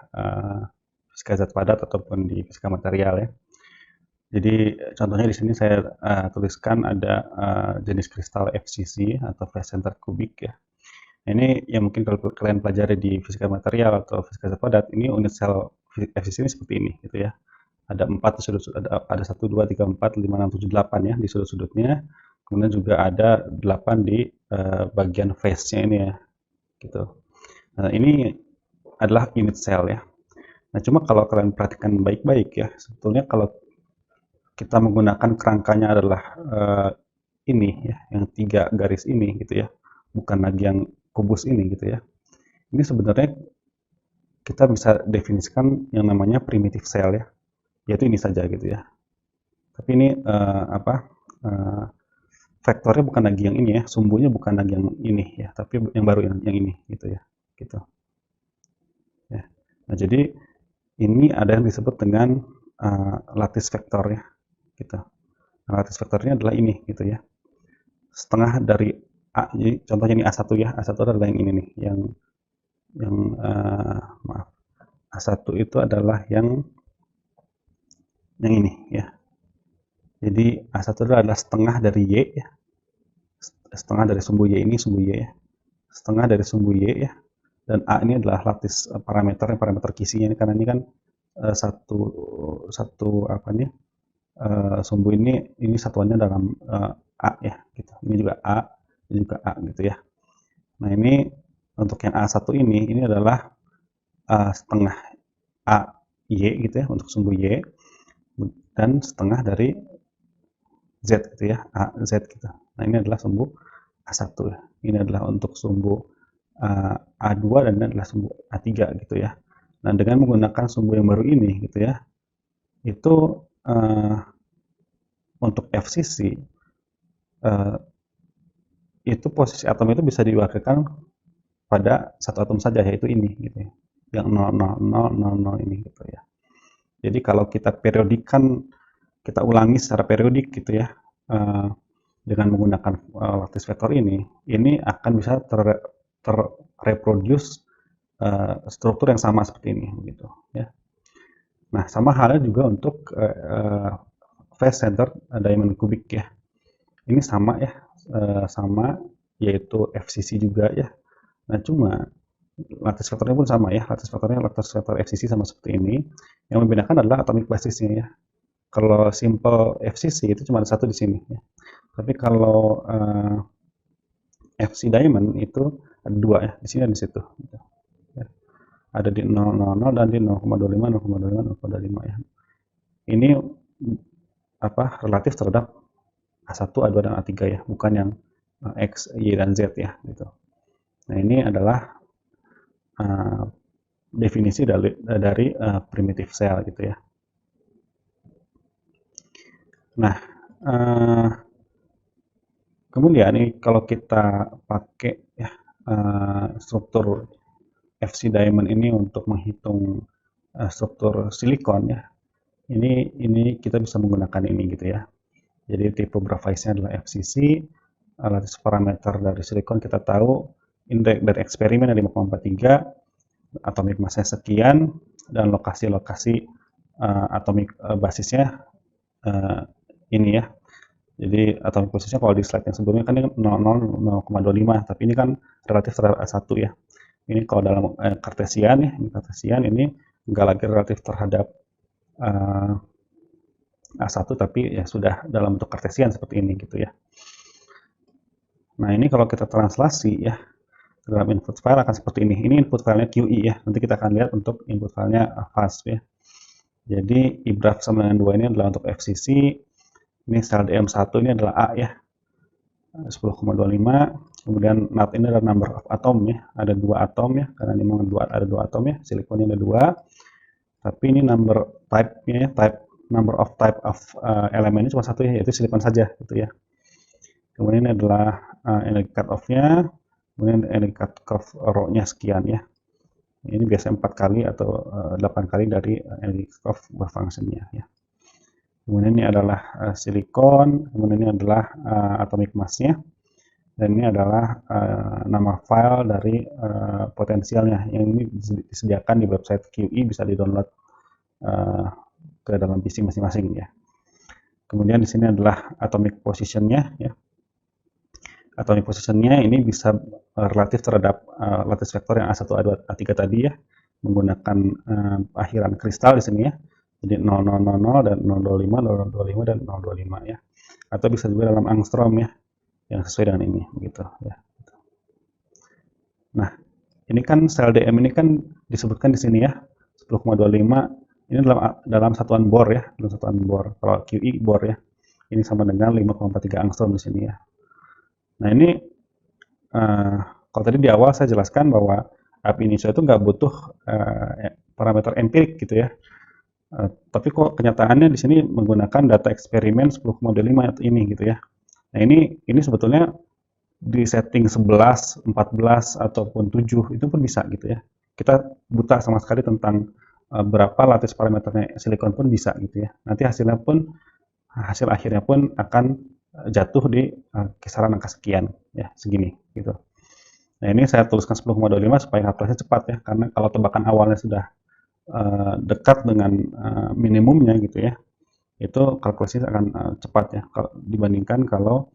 fisika zat padat ataupun di fisika material ya. Jadi contohnya di sini saya tuliskan ada jenis kristal FCC atau phase center kubik ya. Ini yang mungkin kalau kalian pelajari di fisika material atau fisika zat padat, ini unit sel FCC ini seperti ini gitu ya. Ada 4 sudut, ada 1, 2, 3, 4, 5, 6, 7, 8 ya di sudut-sudutnya. Kemudian juga ada 8 di bagian face-nya ini ya. Gitu. Nah, ini adalah unit cell ya. Nah, cuma kalau kalian perhatikan baik-baik ya, sebetulnya kalau kita menggunakan kerangkanya adalah ini ya, yang 3 garis ini gitu ya, bukan lagi yang kubus ini gitu ya. Ini sebenarnya kita bisa definisikan yang namanya primitive cell ya, yaitu ini saja gitu ya. Tapi ini vektornya bukan lagi yang ini ya, sumbunya bukan lagi yang ini ya, tapi yang baru yang ini gitu ya, gitu. Ya. Nah, jadi ini ada yang disebut dengan lattice vektor ya, gitu. Nah, lattice vektornya adalah ini gitu ya. Setengah dari A, jadi contohnya ini A1 ya, A1 adalah yang ini nih, yang maaf, A1 itu adalah yang ini ya. Jadi A1 adalah setengah dari Y ya, setengah dari sumbu Y ini, sumbu Y ya, setengah dari sumbu Y ya, dan A ini adalah lattice parameter kisinya ini, karena ini kan satu apa nih, sumbu ini satuannya dalam A ya gitu. Ini juga A, ini juga A gitu ya. Nah, ini untuk yang A1 ini adalah setengah A Y gitu ya, untuk sumbu Y, dan setengah dari Z gitu ya, A Z gitu. Nah, ini adalah sumbu A1 ya. Ini adalah untuk sumbu A2 dan ini adalah sumbu A3 gitu ya. Nah, dengan menggunakan sumbu yang baru ini gitu ya, itu untuk FCC itu posisi atom itu bisa diwakilkan pada satu atom saja, yaitu ini gitu ya, yang 0,0000 ini gitu ya. Jadi kalau kita periodikan, kita ulangi secara periodik gitu ya, dengan menggunakan lattice vector ini akan bisa terreproduce struktur yang sama seperti ini gitu ya. Nah, sama halnya juga untuk face center diamond cubic ya. Ini sama ya, sama, yaitu FCC juga ya. Nah, cuma lattice vektornya pun sama ya, lattice vektor FCC sama seperti ini. Yang membedakan adalah atomic basisnya ya. Kalau simple FCC itu cuma ada satu di sini ya. Tapi kalau FC diamond itu ada dua ya, di sini dan di situ. Gitu. Ya. Ada di 0,00 dan di 0,25, 0,25, 0,25 ya. Ini relatif terhadap A1, A2, dan A3 ya, bukan yang X, Y, dan Z ya gitu. Nah, ini adalah definisi dari primitive cell gitu ya. Nah, kemudian ini kalau kita pakai ya, struktur FC diamond ini untuk menghitung struktur silikon ya, ini kita bisa menggunakan ini gitu ya. Jadi tipe graphite-nya adalah FCC, lattice parameter dari silikon kita tahu, ini dari eksperimen ada 5,43, atomic massnya sekian, dan lokasi-lokasi atomic basisnya ini ya. Jadi atomic basisnya kalau di slide yang sebelumnya kan ini 0,25, tapi ini kan relatif terhadap A1 ya. Ini kalau dalam kartesian ya, ini enggak lagi relatif terhadap A1, tapi ya sudah dalam bentuk kartesian seperti ini gitu ya. Nah, ini kalau kita translasi ya, dalam input file akan seperti ini. Ini input filenya QE ya. Nanti kita akan lihat untuk input filenya fast ya. Jadi IBRAF sama dengan 2 ini adalah untuk FCC. Ini sel DM1 ini adalah A ya. 10,25. Kemudian NAT ini adalah number of atom ya. Ada 2 atom ya, karena ini ada 2 atom ya. Silikonnya ada 2. Tapi ini number type-nya ya, number of type of elemennya cuma satu ya, yaitu silikon saja gitu ya. Kemudian ini adalah energy cut off-nya, kemudian energy cut off row-nya sekian ya. Ini biasanya 4 kali atau 8 kali dari energy cut off function-nya ya. Kemudian ini adalah silikon, kemudian ini adalah atomic mass-nya, dan ini adalah nama file dari potensialnya yang ini disediakan di website QE, bisa di-download ke dalam PC masing-masing ya. Kemudian di sini adalah atomic position-nya ya. Atomic position-nya ini bisa relatif terhadap lattice vector yang A1, A2, A3 tadi ya, menggunakan akhiran kristal di sini ya. Jadi 0000 dan 025, 025 dan 025 ya. Atau bisa juga dalam angstrom ya, yang sesuai dengan ini begitu ya. Nah, ini kan sel DM ini kan disebutkan di sini ya, 10,25. Ini dalam satuan bor ya, dalam satuan bor. Kalau QE bor ya, ini sama dengan 5,43 angstrom di sini ya. Nah, ini kalau tadi di awal saya jelaskan bahwa ab initio itu nggak butuh parameter empirik gitu ya. Tapi kok kenyataannya di sini menggunakan data eksperimen 10,5 ini gitu ya. Nah, ini sebetulnya di setting 11, 14 ataupun 7 itu pun bisa gitu ya. Kita buta sama sekali tentang berapa lattice parameternya silikon pun bisa gitu ya. Nanti hasil akhirnya pun akan jatuh di kisaran angka sekian ya, segini gitu. Nah, ini saya tuliskan 10,25 supaya kalkulasinya cepat ya, karena kalau tebakan awalnya sudah dekat dengan minimumnya gitu ya, itu kalkulasinya akan cepat ya dibandingkan kalau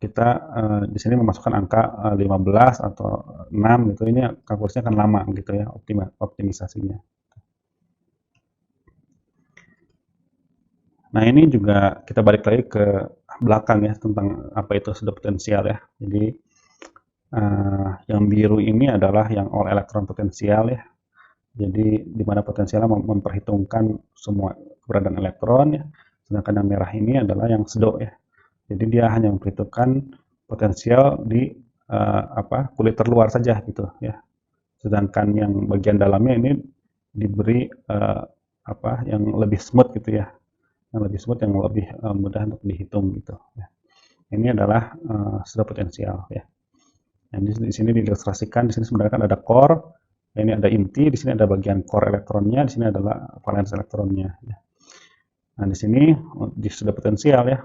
kita di sini memasukkan angka 15 atau 6 gitu, ini kalkulasinya akan lama gitu ya, optimisasinya. Nah, ini juga kita balik lagi ke belakang ya, tentang apa itu pseudo potensial ya. Jadi yang biru ini adalah yang all elektron potensial ya. Jadi di mana potensialnya memperhitungkan semua keberadaan elektron ya. Sedangkan yang merah ini adalah yang pseudo ya. Jadi dia hanya memperhitungkan potensial di kulit terluar saja gitu ya. Sedangkan yang bagian dalamnya ini diberi yang lebih smooth gitu ya, yang lebih smooth, yang lebih mudah untuk dihitung gitu ya. Ini adalah sudah potensial ya. Di sini diilustrasikan, di sini sebenarnya kan ada core, ini ada inti, di sini ada bagian core elektronnya, di sini adalah valence elektronnya ya. Nah, di sini di sudah potensial ya,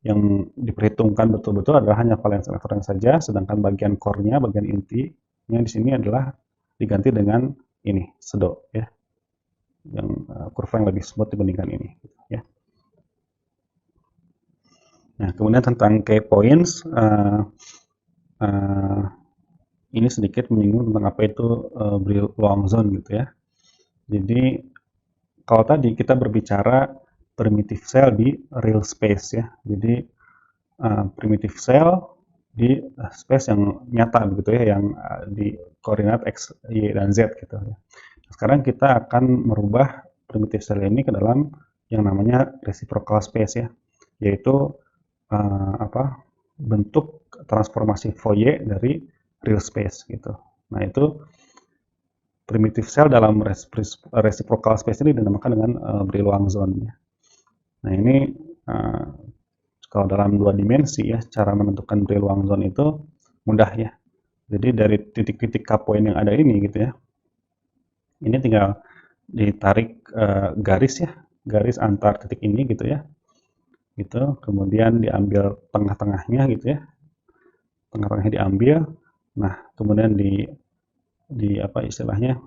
yang diperhitungkan betul-betul adalah hanya valence elektron saja, sedangkan bagian core-nya, bagian intinya di sini adalah diganti dengan ini pseudo ya, yang kurva yang lebih smooth dibandingkan ini gitu, ya. Nah, kemudian tentang key points, ini sedikit menyinggung tentang apa itu Brillouin zone gitu ya. Jadi kalau tadi kita berbicara primitive cell di real space ya. Jadi primitive cell di space yang nyata begitu ya, yang di koordinat x, y, dan z gitu ya. Sekarang kita akan merubah primitive cell ini ke dalam yang namanya reciprocal space ya, yaitu bentuk transformasi Fourier dari real space gitu. Nah, itu primitive cell dalam reciprocal space ini dinamakan dengan Brillouin zone ya. Nah, ini kalau dalam 2 dimensi ya, cara menentukan Brillouin zone itu mudah ya. Jadi dari titik-titik K point yang ada ini gitu ya, ini tinggal ditarik garis ya, garis antar titik ini gitu ya, gitu. Kemudian diambil tengah-tengahnya gitu ya, tengah-tengahnya diambil. Nah, kemudian di apa istilahnya,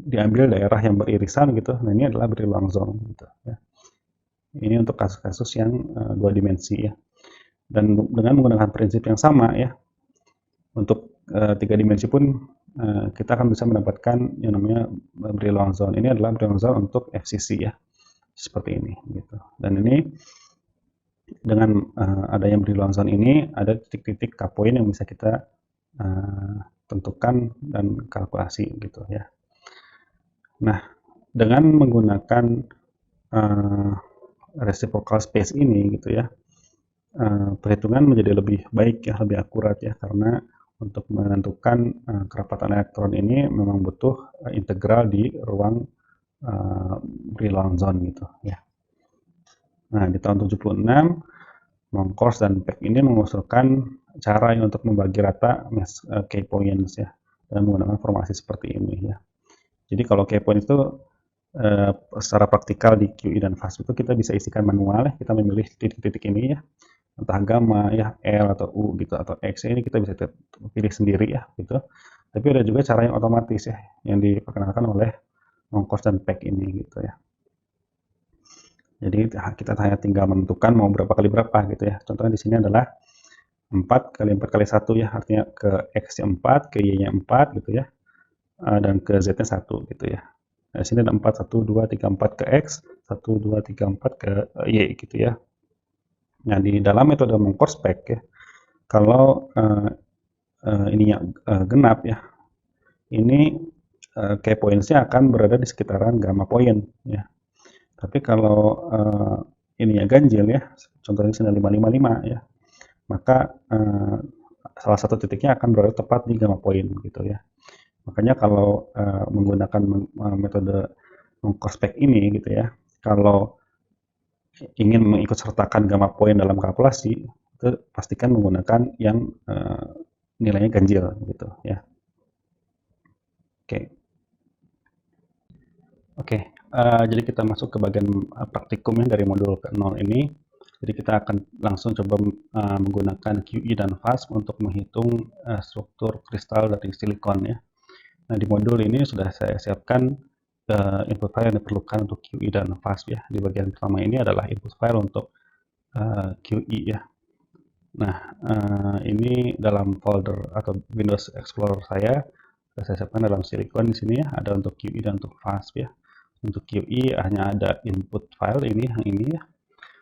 diambil daerah yang beririsan gitu. Nah, ini adalah Brillouin zone gitu ya. Ini untuk kasus-kasus yang 2 dimensi ya. Dan dengan menggunakan prinsip yang sama ya, untuk 3 dimensi pun kita akan bisa mendapatkan yang namanya Brillouin zone. Ini adalah Brillouin zone untuk FCC ya, seperti ini gitu. Dan ini dengan adanya Brillouin zone ini, ada titik-titik K point yang bisa kita tentukan dan kalkulasi gitu ya. Nah, dengan menggunakan reciprocal space ini gitu ya, perhitungan menjadi lebih baik ya, lebih akurat ya, karena untuk menentukan kerapatan elektron ini memang butuh integral di ruang Brillouin zone gitu ya. Nah, di tahun 76 Moncourse dan Peck ini mengusulkan cara untuk membagi rata key points ya, dan menggunakan formasi seperti ini ya. Jadi kalau key point itu secara praktikal di QI dan FAST itu kita bisa isikan manual ya, kita memilih titik-titik ini ya, entah gamma ya, L atau U gitu, atau X ini kita bisa pilih sendiri ya gitu. Tapi ada juga cara yang otomatis ya, yang diperkenalkan oleh Moncourse dan Peck ini gitu ya. Jadi kita hanya tinggal menentukan mau berapa kali berapa gitu ya. Contohnya di sini adalah 4 kali 4 kali 1 ya, artinya ke X-nya 4, ke Y-nya 4 gitu ya, dan ke Z-nya 1 gitu ya. Nah, di sini ada 4, 1, 2, 3, 4 ke X, 1, 2, 3, 4 ke Y gitu ya. Nah, di dalam metode Moncourse Peck ya, kalau ininya genap ya, ini key points-nya akan berada di sekitaran gamma point ya. Tapi kalau ininya ganjil ya, contohnya sini 555 ya, maka salah satu titiknya akan berada tepat di gamma point gitu ya. Makanya kalau menggunakan metode Moncourse Peck ini gitu ya, kalau ingin mengikut sertakan gamma point dalam kalkulasi, itu pastikan menggunakan yang nilainya ganjil gitu ya. Oke. Oke, jadi kita masuk ke bagian praktikumnya dari modul ke-0 ini. Jadi kita akan langsung coba menggunakan QI dan FAST untuk menghitung struktur kristal dari silikon ya. Nah, di modul ini sudah saya siapkan input file yang diperlukan untuk QI dan FAST ya. Di bagian pertama ini adalah input file untuk QI ya. Nah, ini dalam folder atau Windows Explorer saya siapkan dalam silikon di sini ya, ada untuk QI dan untuk FAST ya. Untuk QE hanya ada input file ini, yang ini ya.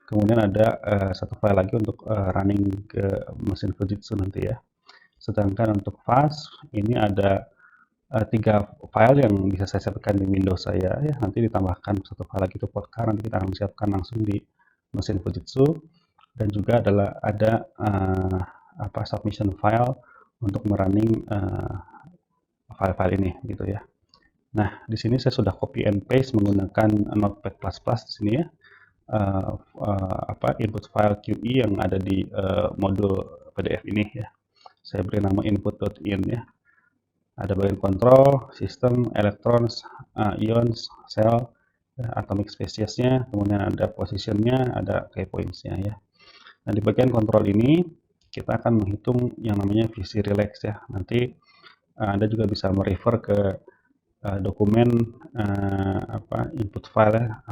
Kemudian ada satu file lagi untuk running ke mesin Fujitsu nanti ya. Sedangkan untuk fast ini ada 3 file yang bisa saya siapkan di Windows saya ya. Nanti ditambahkan satu file lagi untuk podcast, nanti kita akan siapkan langsung di mesin Fujitsu. Dan juga ada submission file untuk merunning file-file ini gitu ya. Nah, di sini saya sudah copy and paste menggunakan Notepad++ di sini ya. Input file QE yang ada di modul PDF ini ya. Saya beri nama input.in ya. Ada bagian kontrol, sistem, electrons, ions, cell, atomic species-nya, kemudian ada position-nya, ada key points-nya ya. Nah, di bagian kontrol ini kita akan menghitung yang namanya VC relax ya. Nanti Anda juga bisa merefer ke dokumen input file ya,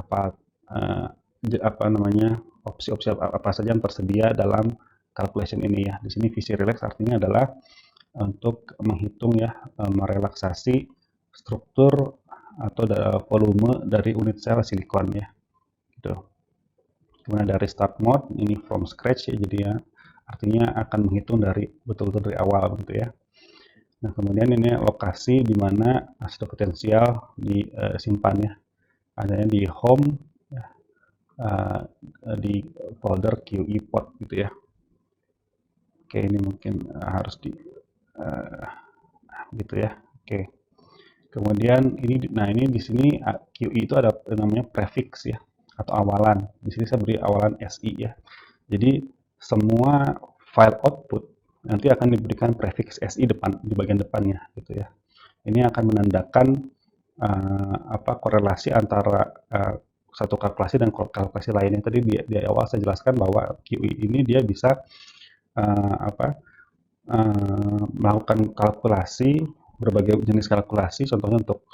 opsi-opsi apa saja yang tersedia dalam calculation ini ya. Di sini VC relax artinya adalah untuk menghitung ya, merelaksasi struktur atau volume dari unit sel silikon ya. Gitu. Kemudian dari start mode ini from scratch ya, jadi ya artinya akan menghitung dari betul-betul dari awal gitu ya. Nah, kemudian ini lokasi di mana hasil potensial disimpan ya. Adanya di home ya, di folder QE pod gitu ya. Oke, ini mungkin harus di gitu ya. Oke. Kemudian ini di sini QE itu ada namanya prefix ya atau awalan. Di sini saya beri awalan SI ya. Jadi semua file output nanti akan diberikan prefix SI di bagian depannya gitu ya. Ini akan menandakan korelasi antara satu kalkulasi dan kalkulasi lainnya. Tadi di awal saya jelaskan bahwa QE ini dia bisa melakukan kalkulasi, berbagai jenis kalkulasi, contohnya untuk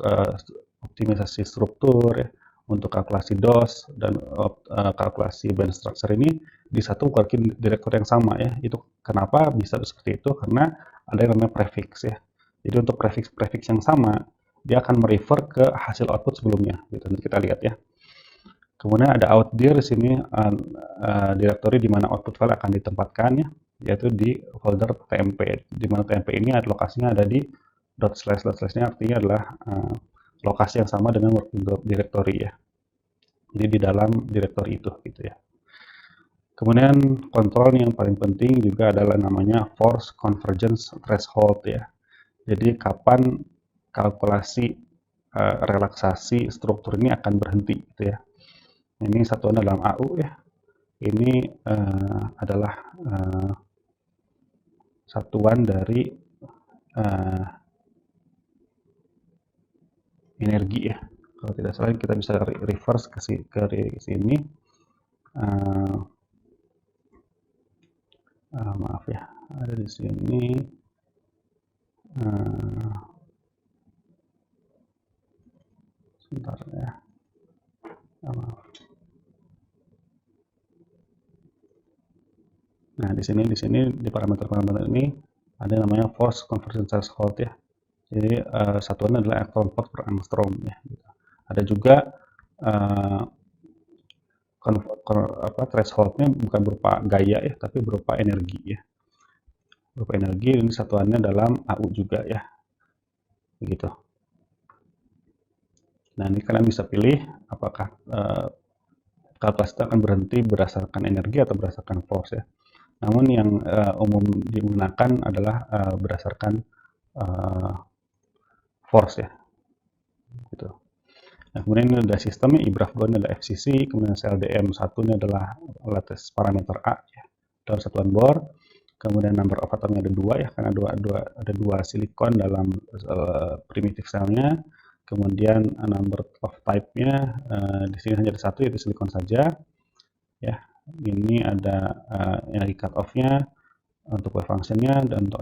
optimisasi struktur ya, untuk kalkulasi DOS dan kalkulasi band structure ini di satu working directory yang sama ya. Itu kenapa bisa seperti itu, karena ada yang namanya prefix ya. Jadi untuk prefix yang sama dia akan merefer ke hasil output sebelumnya gitu. Nanti kita lihat ya. Kemudian ada outdir di sini directory di mana output file akan ditempatkan ya, yaitu di folder tmp, di mana tmp ini ada lokasinya ada di //nya artinya adalah lokasi yang sama dengan working directory ya. Jadi di dalam directory itu gitu ya. Kemudian kontrol yang paling penting juga adalah namanya force convergence threshold ya. Jadi kapan kalkulasi relaksasi struktur ini akan berhenti gitu ya. Ini satuan dalam AU ya. Ini adalah satuan dari energi ya. Kalau tidak salah kita bisa reverse ke sini. Maaf ya, ada di sini. Sebentar ya. Maaf. Nah, di sini di parameter-parameter ini ada namanya force convergence threshold ya. Jadi satuan adalah electron volt per angstrom ya. Gitu. Ada juga thresholdnya bukan berupa gaya ya, tapi berupa energi ya. Berupa energi, ini satuannya dalam AU juga ya. Begitu. Nah, ini kalian bisa pilih apakah kalkulasi itu akan berhenti berdasarkan energi atau berdasarkan force ya. Namun yang umum digunakan adalah berdasarkan force ya. Gitu. Nah, kemudian ini ada sistemnya, IBRAF2 ini adalah FCC, kemudian CLDM1 ini adalah lattice parameter A ya, dalam satuan bor. Kemudian number of atomnya ada 2 ya, karena ada dua silikon dalam primitive cell-nya. Kemudian number of type-nya di sini hanya ada satu, yaitu silikon saja. Ya, ini ada energi cut off-nya untuk wave function-nya dan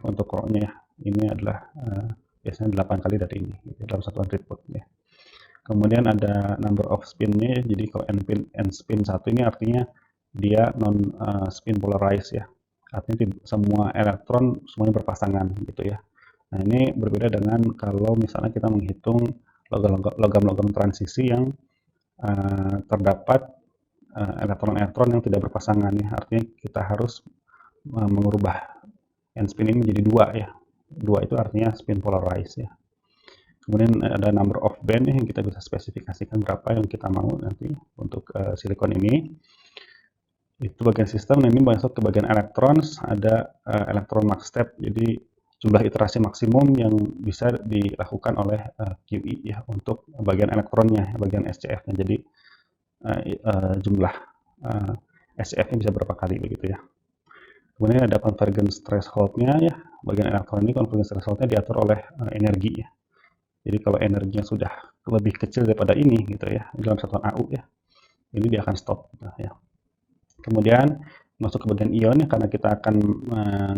untuk core-nya. Ini adalah biasanya 8 kali dari ini dalam satuan throughput ya. Kemudian ada number of spin-nya, jadi kalau n spin 1 ini artinya dia non spin polarized ya. Artinya semua elektron semuanya berpasangan gitu ya. Nah, ini berbeda dengan kalau misalnya kita menghitung logam-logam transisi yang terdapat elektron-elektron yang tidak berpasangan ya. Artinya kita harus mengubah n spin ini menjadi 2 ya. 2 itu artinya spin polarized ya. Kemudian ada number of band yang kita bisa spesifikasikan berapa yang kita mau nanti untuk silikon ini. Itu bagian sistem. Nah, ini masuk ke bagian elektrons, ada elektron max step. Jadi jumlah iterasi maksimum yang bisa dilakukan oleh QE ya untuk bagian elektronnya, bagian SCF-nya. Jadi jumlah SCF-nya bisa berapa kali begitu ya. Kemudian ada convergence threshold-nya ya. Bagian elektron ini convergence threshold-nya diatur oleh energi ya. Jadi kalau energinya sudah lebih kecil daripada ini gitu ya, dalam satuan AU ya, ini dia akan stop gitu ya. Kemudian masuk ke bagian ion ya, karena kita akan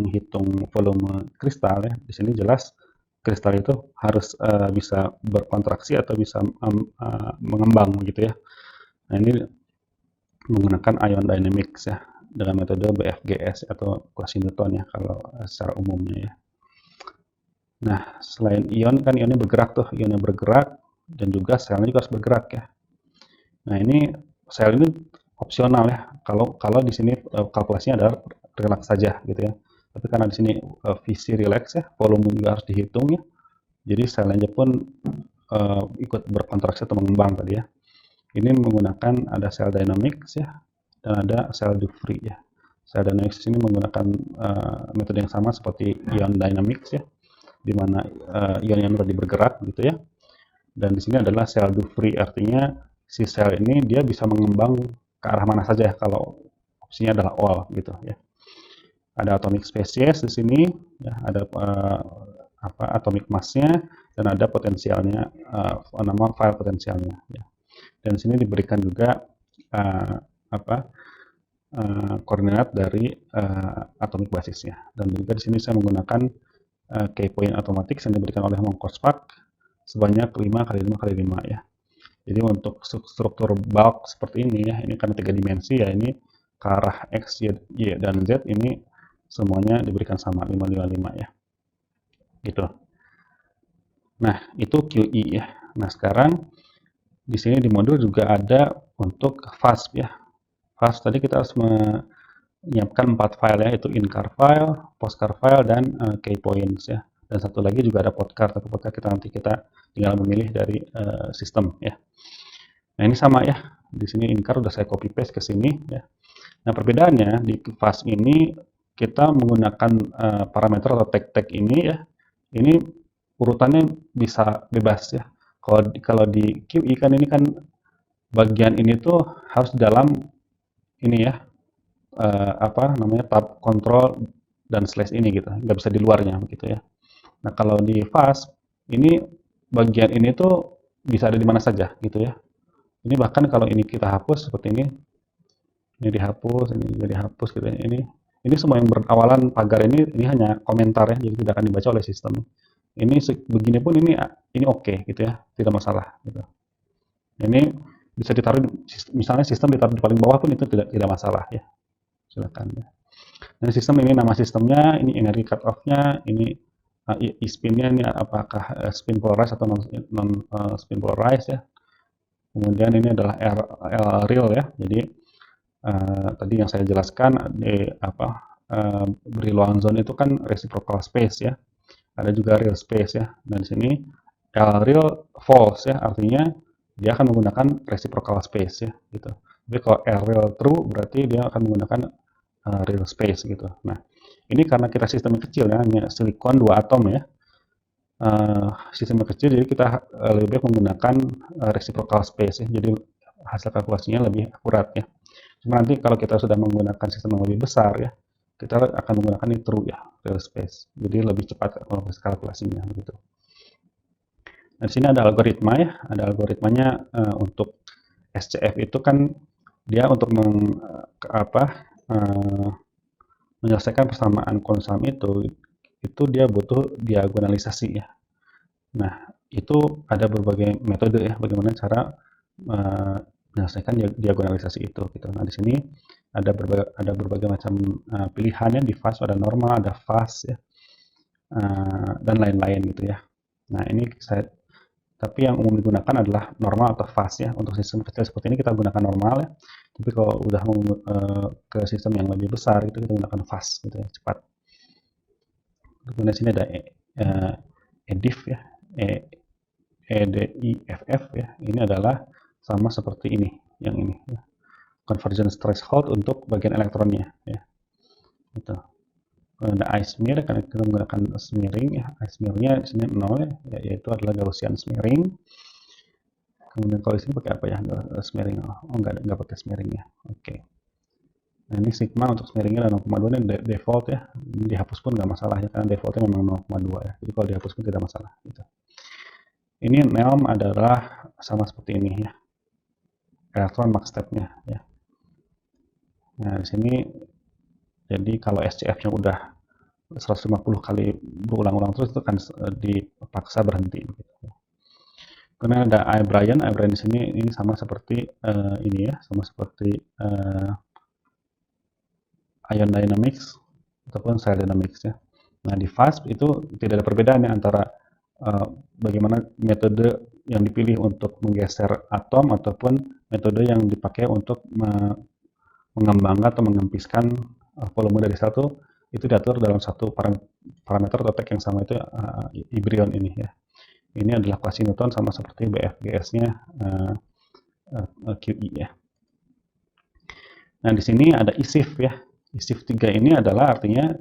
menghitung volume kristal ya. Di sini jelas kristal itu harus bisa berkontraksi atau bisa mengembang gitu ya. Nah, ini menggunakan ion dynamics ya, dengan metode BFGS atau Cauchy-Newton ya kalau secara umumnya ya. Nah, selain ion kan ionnya bergerak tuh, ionnya bergerak dan juga selnya juga harus bergerak ya. Nah, ini sel ini opsional ya. Kalau di sini kalkulasinya adalah relax saja gitu ya. Tapi karena di sini visi relax ya, volume juga harus dihitung ya. Jadi selnya pun ikut berkontraksi atau mengembang tadi ya. Ini menggunakan ada cell dynamics ya, dan ada cell Dufry ya. Cell dynamics ini menggunakan metode yang sama seperti ion dynamics ya, di mana ion yang tadi bergerak gitu ya. Dan di sini adalah sel Dufry, artinya si sel ini dia bisa mengembang ke arah mana saja kalau opsinya adalah all gitu ya. Ada atomic species di sini ya, ada atomic mass-nya dan ada potensialnya, nama file potensialnya ya. Dan di sini diberikan juga koordinat dari atomic basisnya. Dan juga di sini saya menggunakan key point automatic yang diberikan oleh Mongkospak sebanyak 5 kali 5 kali 5 ya. Jadi untuk struktur bulk seperti ini ya, ini karena 3 dimensi ya, ini ke arah X, Y, dan Z ini semuanya diberikan sama 555 ya. Gitu. Nah, itu QE ya. Nah, sekarang di sini di modul juga ada untuk FAST ya. FAST tadi kita harus menyiapkan 4 file ya, itu in-car file, post-car file, dan key points ya. Dan satu lagi juga ada podcast, tapi podcast kita tinggal memilih dari sistem ya. Nah, ini sama ya. Di sini in-car udah saya copy paste ke sini ya. Nah, perbedaannya di fast ini kita menggunakan parameter atau tag-tag ini ya. Ini urutannya bisa bebas ya. Kalau di QE kan ini kan bagian ini tuh harus dalam ini ya, tab kontrol dan slash ini gitu, nggak bisa di luarnya begitu ya. Nah, kalau di fast ini bagian ini tuh bisa ada di mana saja gitu ya. Ini bahkan kalau ini kita hapus seperti ini dihapus, ini juga dihapus gitu ya. Ini semua yang berawalan pagar ini hanya komentar ya, jadi tidak akan dibaca oleh sistem. Ini begini pun ini oke gitu ya, tidak masalah gitu. Ini bisa ditaruh, misalnya sistem ditaruh di paling bawah pun itu tidak masalah ya. Silakan ya. Dan sistem ini nama sistemnya, ini energi cut off-nya, ini spin-nya ini apakah spin polarized atau non spin polarized ya. Kemudian ini adalah L real ya. Jadi tadi yang saya jelaskan di Brillouin zone itu kan reciprocal space ya. Ada juga real space ya. Dan di sini L real false ya, artinya dia akan menggunakan reciprocal space ya gitu. Tapi kalau L real true berarti dia akan menggunakan real space gitu. Nah, ini karena kita sistemnya kecil ya, hanya silikon 2 atom ya. Sistemnya kecil, jadi kita lebih baik menggunakan reciprocal space ya. Jadi hasil kalkulasinya lebih akurat ya. Cuma nanti kalau kita sudah menggunakan sistem yang lebih besar ya, kita akan menggunakan ini true ya, real space. Jadi lebih cepat kalkulasinya begitu. Nah, di sini ada algoritma ya, ada algoritmanya untuk SCF itu kan dia untuk menyelesaikan persamaan konsum itu dia butuh diagonalisasi ya. Nah, itu ada berbagai metode ya, bagaimana cara menyelesaikan diagonalisasi itu gitu. Nah, di sini ada berbagai macam pilihannya. Di fast ada normal, ada fast ya, dan lain-lain gitu ya. Nah, ini saya Tapi yang umum digunakan adalah normal atau fast ya. Untuk sistem kecil seperti ini kita gunakan normal ya. Tapi kalau udah ke sistem yang lebih besar itu kita gunakan fast gitu ya, cepat. Kemudian sini ada EDIF ya, EDIFF ya. Ini adalah sama seperti ini, yang ini ya. Convergence threshold untuk bagian elektronnya ya. Gitu. Ada I-smear karena kita menggunakan smearing ya. I-smear-nya di sini 0 ya, yaitu adalah Gaussian smearing. Kemudian kalau di sini pakai apa ya? Smearing. Oh enggak pakai smearing ya. Oke. Nah, ini sigma untuk smearingnya 0,2 ini default ya. Ini dihapus pun nggak masalah ya, karena defaultnya memang 0,2 ya. Jadi kalau dihapus pun tidak masalah gitu. Ini NEOM adalah sama seperti ini ya. Elektron Mach step-nya ya. Nah, di sini jadi kalau SCF-nya udah 150 kali berulang-ulang terus itu kan dipaksa berhenti gitu. Kemudian ada O'Brien di sini ini sama seperti ini ya, sama seperti ion dynamics ataupun cell dynamics ya. Nah, di FAST itu tidak ada perbedaan ya antara bagaimana metode yang dipilih untuk menggeser atom ataupun metode yang dipakai untuk mengembangkan atau mengempiskan volume dari satu itu diatur dalam satu parameter atau tag yang sama, itu Ibrion ini ya. Ini adalah kuasi Newton sama seperti BFGS-nya QI ya. Nah, di sini ada ISIF ya. ISIF 3 ini adalah artinya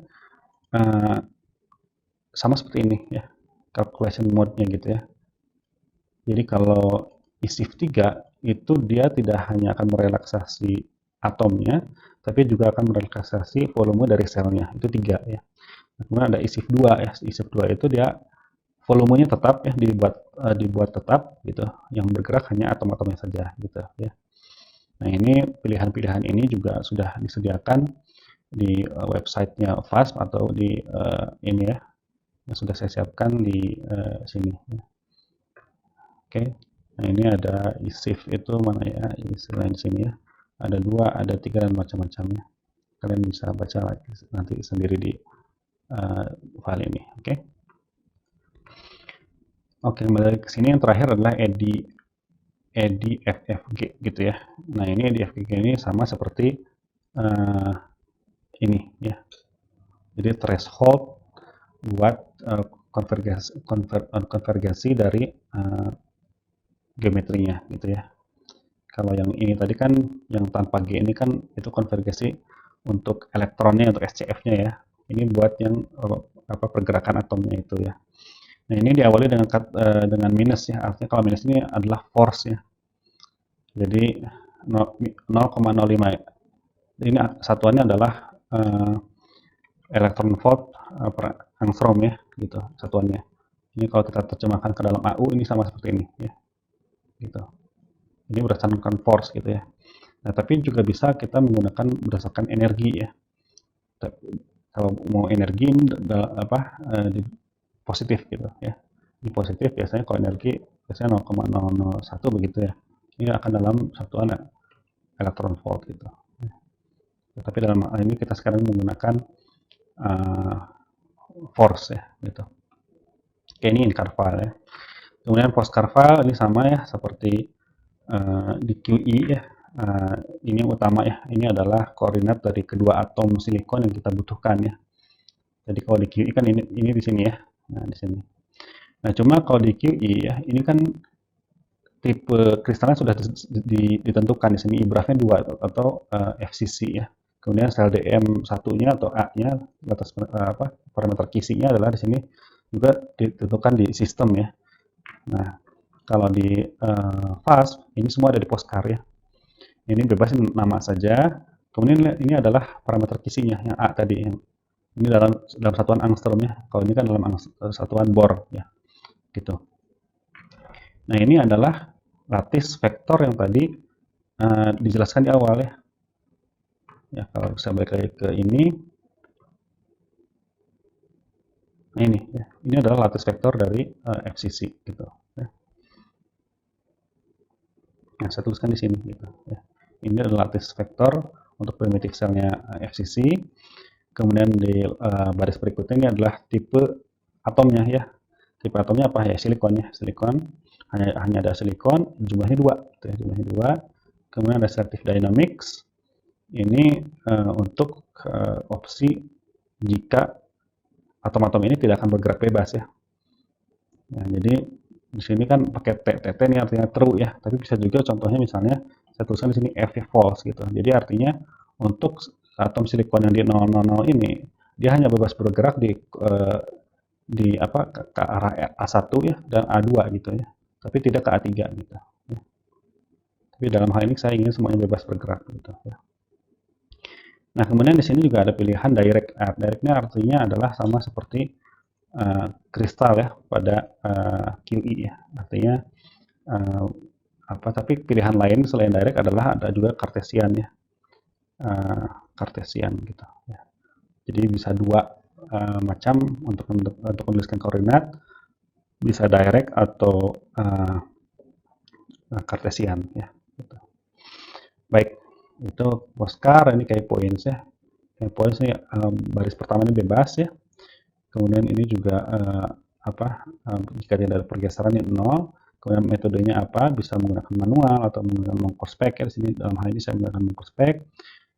sama seperti ini ya. Calculation mode-nya gitu ya. Jadi kalau ISIF 3 itu dia tidak hanya akan merelaksasi atomnya, tapi juga akan merelaksasi volume dari selnya. Itu 3 ya. Nah, kemudian ada ISIF 2 ya. ISIF 2 itu dia volumenya tetap ya, dibuat tetap gitu. Yang bergerak hanya atom-atomnya saja gitu ya. Nah, ini pilihan-pilihan ini juga sudah disediakan di websitenya FAST atau di ini ya, yang sudah saya siapkan di sini. Oke, nah ini ada ISIF itu mana ya, istilah di sini ya. Ada 2, ada 3 dan macam-macamnya. Kalian bisa baca lagi nanti sendiri di file ini. Oke. Oke, kembali ke sini yang terakhir adalah EDFFG gitu ya. Nah, ini EDFFG ini sama seperti ini ya. Jadi threshold buat konvergasi dari geometrinya gitu ya. Kalau yang ini tadi kan yang tanpa G ini kan itu konvergasi untuk elektronnya, untuk SCF-nya ya. Ini buat yang pergerakan atomnya itu ya. Nah, ini diawali dengan minus ya. Artinya kalau minus ini adalah force ya. Jadi 0,05. Ini satuannya adalah elektron volt per angstrom ya, gitu satuannya. Ini kalau kita terjemahkan ke dalam AU ini sama seperti ini ya. Gitu. Ini berdasarkan force gitu ya. Nah, tapi juga bisa kita menggunakan berdasarkan energi ya. Kalau mau energi ini di positif gitu ya. Di positif biasanya kalau energi biasanya 0,001 begitu ya. Ini akan dalam satuan elektron volt gitu. Tapi dalam hal ini kita sekarang menggunakan force ya gitu. Oke, ini interval ya. Kemudian post Carval ini sama ya seperti di QI ya. Ini yang utama ya. Ini adalah koordinat dari kedua atom silikon yang kita butuhkan ya. Jadi kalau di QI kan ini di sini ya. Nah, di sini. Nah, cuma kalau di QI ya, ini kan tipe kristalnya sudah ditentukan di sini, IBRAF-nya 2 atau FCC ya. Kemudian sel DM satunya atau A-nya atas parameter kisinya adalah di sini juga ditentukan di sistem ya. Nah, kalau di FAST ini semua ada di postcard ya. Ini bebasin nama saja. Kemudian ini adalah parameter kisinya yang A tadi, yang ini dalam satuan angstrom ya. Kalau ini kan dalam satuan Bohr ya. Gitu. Nah, ini adalah lattice vektor yang tadi dijelaskan di awal ya. Ya, kalau saya balik lagi ke ini. Nah, ini ya. Ini adalah lattice vektor dari FCC gitu ya. Nah, saya tuliskan di sini gitu ya. Ini adalah lattice vektor untuk primitif selnya FCC. Kemudian di baris berikutnya ini adalah tipe atomnya ya. Tipe atomnya apa ya? Silikon ya, silikon. hanya ada silikon, jumlahnya 2 gitu ya, jumlahnya 2. Kemudian ada Selective Dynamics, ini untuk opsi jika atom-atom ini tidak akan bergerak bebas ya. Nah, jadi di sini kan pakai TT ini artinya true ya, tapi bisa juga contohnya misalnya saya tuliskan di sini F false gitu. Jadi artinya untuk atom silikon yang di 000 ini dia hanya bebas bergerak di apa ke arah A1 ya dan A2 gitu ya. Tapi tidak ke A3 gitu. Ya. Tapi dalam hal ini saya ingin semuanya bebas bergerak gitu ya. Nah, kemudian di sini juga ada pilihan direct add. Directnya artinya adalah sama seperti kristal ya pada QE ya. Artinya tapi pilihan lain selain direct adalah ada juga Cartesian ya. Cartesian gitu ya. Jadi bisa dua macam untuk menuliskan koordinat, bisa direct atau Cartesian ya. Gitu. Baik, itu Oscar ini kayak points ya. Kayak points ini baris pertama ini bebas ya. Kemudian ini juga jika tidak ada pergeseran ini 0. Kemudian metodenya apa? Bisa menggunakan manual atau menggunakan mengprospek ya. Di sini dalam hal ini saya menggunakan mengprospek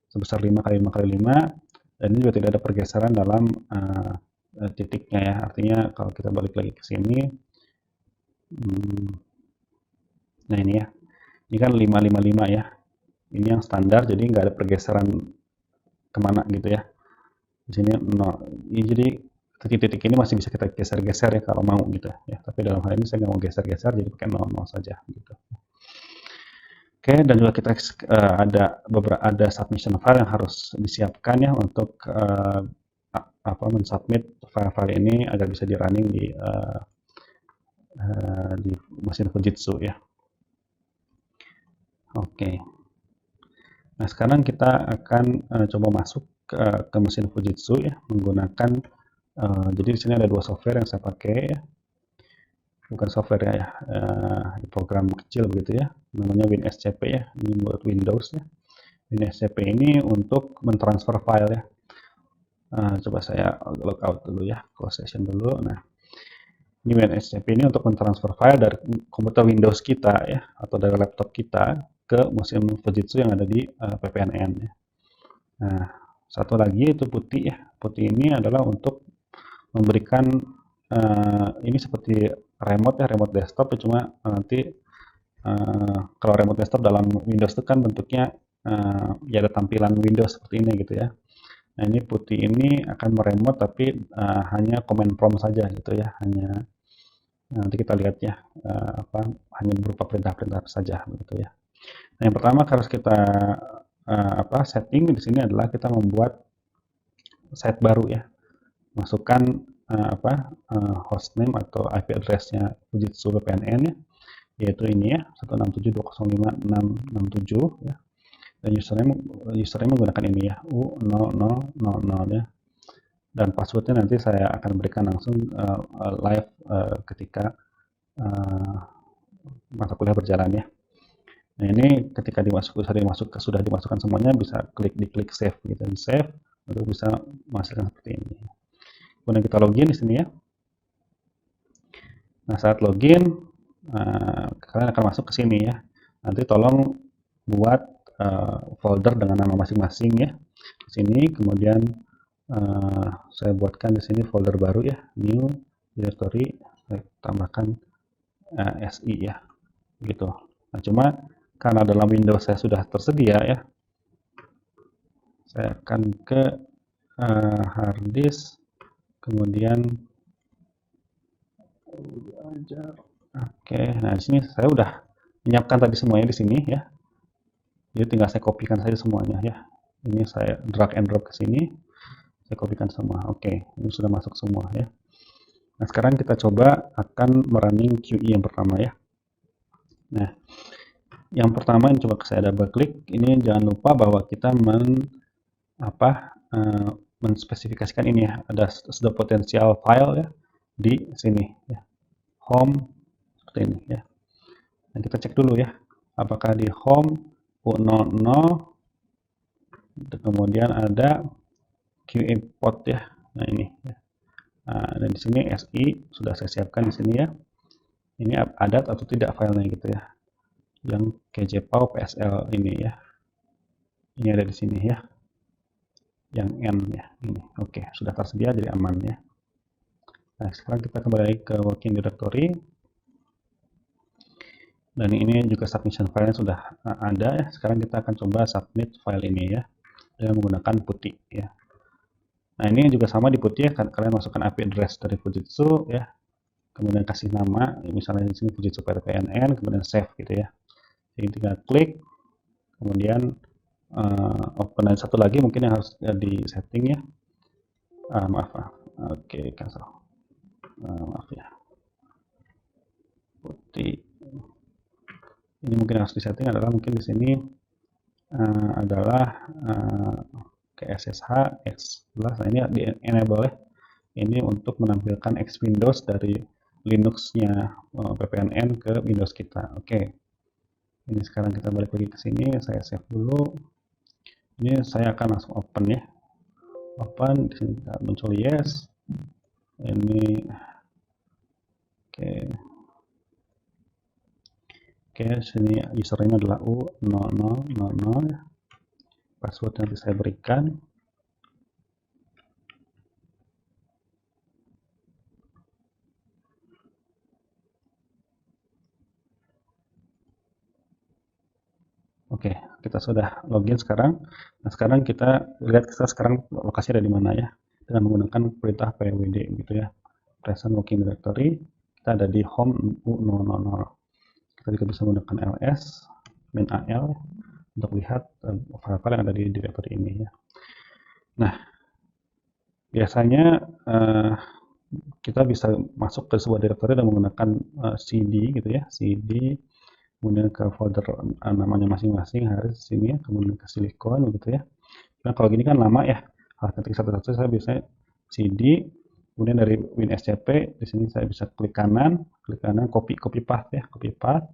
sebesar 5 kali 5 kali 5. Dan ini juga tidak ada pergeseran dalam titiknya ya. Artinya kalau kita balik lagi ke sini, nah ini ya, ini kan 555 ya. Ini yang standar, jadi nggak ada pergeseran kemana gitu ya. Di sini 0. Ini jadi titik-titik ini masih bisa kita geser-geser ya kalau mau gitu ya. Tapi dalam hal ini saya nggak mau geser-geser, jadi pakai 0 saja gitu. Oke, dan juga kita ada submission file yang harus disiapkan ya untuk mensubmit file-file ini agar bisa di running di mesin Fujitsu ya. Oke. Nah, sekarang kita akan coba masuk ke mesin Fujitsu ya menggunakan jadi di sini ada dua software yang saya pakai ya. Bukan software ya, program kecil begitu ya, namanya WinSCP ya, ini buat Windows ya. WinSCP ini untuk mentransfer file ya. Coba saya logout dulu ya, close session dulu. Nah, ini WinSCP ini untuk mentransfer file dari komputer Windows kita ya, atau dari laptop kita ke mesin Fujitsu yang ada di PPNN ya. Nah, satu lagi itu putih ya. Putih ini adalah untuk memberikan ini seperti remote ya, remote desktop, cuma nanti kalau remote desktop dalam Windows itu kan bentuknya ya ada tampilan Windows seperti ini gitu ya. Nah, ini putih ini akan meremote tapi hanya command prompt saja gitu ya, hanya nanti kita lihat ya hanya berupa perintah-perintah saja begitu ya. Nah, yang pertama harus kita setting di sini adalah kita membuat site baru ya, masukkan hostname atau IP address-nya Fujitsu VPN ya, yaitu ini ya 167.205.667 ya, dan username menggunakan ini ya U0000 ya, dan passwordnya nanti saya akan berikan langsung live ketika mata kuliah berjalan ya. Nah, ini ketika sudah dimasukkan semuanya, bisa diklik save gitu, di save untuk bisa masukkan seperti ini. Kemudian kita login di sini ya. Nah, saat login kalian akan masuk ke sini ya. Nanti tolong buat folder dengan nama masing-masing ya. Di sini kemudian saya buatkan di sini folder baru ya, new directory, saya tambahkan SI ya. Gitu. Nah, cuma karena dalam Windows saya sudah tersedia ya. Saya akan ke hard disk, kemudian oke, nah di sini saya udah menyiapkan tadi semuanya di sini ya. Jadi tinggal saya kopikan saja semuanya ya. Ini saya drag and drop ke sini, saya kopikan semua. Oke, ini sudah masuk semua ya. Nah, sekarang kita coba akan merunning QE yang pertama ya. Nah, yang pertama yang coba saya double klik, ini jangan lupa bahwa kita menspesifikasikan ini ya, ada sudah potensial file ya di sini ya, home seperti ini ya. Dan kita cek dulu ya, apakah di home U00 kemudian ada QE port ya. Nah, ini ya. Nah, dan di sini SI sudah saya siapkan di sini ya. ini ada atau tidak filenya gitu ya, yang kjpau psl ini ya, ini ada di sini ya, yang n ya ini. Oke, sudah tersedia, jadi aman ya. Nah, sekarang kita kembali ke working directory, dan ini juga submission filenya sudah ada ya. Sekarang kita akan coba submit file ini ya, dengan menggunakan putih ya. Nah, ini juga sama di putih ya, kalian masukkan IP address dari Fujitsu ya, kemudian kasih nama, misalnya di sini Fujitsu PNN, kemudian save gitu ya. Jadi tinggal klik, kemudian open. Dan satu lagi mungkin yang harus di setting ya, maaf, oke, cancel, maaf ya, putih. Ini mungkin harus di setting adalah mungkin di sini adalah ke SSH X11. Nah, ini di enable ya. Ini untuk menampilkan X Windows dari Linux-nya PPNN ke Windows kita. Oke. Ini sekarang kita balik lagi ke sini, saya save dulu. Ini saya akan langsung open ya. Open, di sini muncul yes. Ini oke. Oke, sini username adalah U0000 ya. Password nanti saya berikan. Oke, kita sudah login sekarang. Nah, sekarang kita lihat kita sekarang lokasinya ada di mana ya. Dengan menggunakan perintah pwd gitu ya. Present working directory, kita ada di home U000. Kita juga bisa menggunakan ls min al untuk lihat file-file yang ada di directory ini ya. Nah, biasanya kita bisa masuk ke sebuah directory dan menggunakan cd gitu ya, cd, kemudian ke folder namanya masing-masing, harus sini ya, kemudian ke silikon gitu ya. Nah, kalau gini kan lama ya, harus ketik satu-satu. Saya biasanya cd, kemudian dari WinSCP, di sini saya bisa klik kanan, copy path ya, copy path,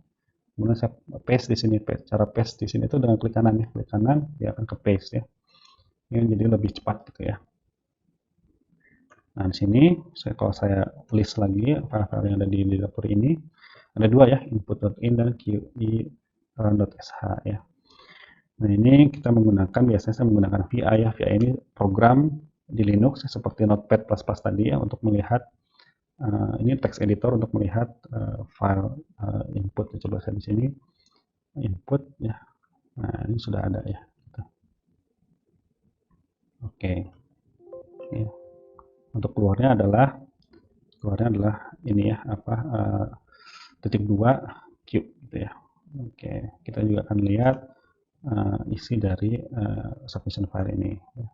kemudian saya paste di sini. Cara paste di sini itu dengan klik kanan ya, klik kanan dia akan ke paste ya. Ini jadi lebih cepat gitu ya. Nah, di sini kalau saya list lagi file-file yang ada di directory ini, ada dua ya, input.in dan qi.sh ya. Nah, ini kita menggunakan, biasanya saya menggunakan VI ya. VI ini program di Linux seperti Notepad++ tadi ya, untuk melihat ini text editor untuk melihat file input. Coba saya di sini input ya. Nah, ini sudah ada ya. Oke. Ya. Untuk keluarnya adalah ini ya, apa titik 2 Q gitu ya. Oke, kita juga akan lihat isi dari submission file ini ya.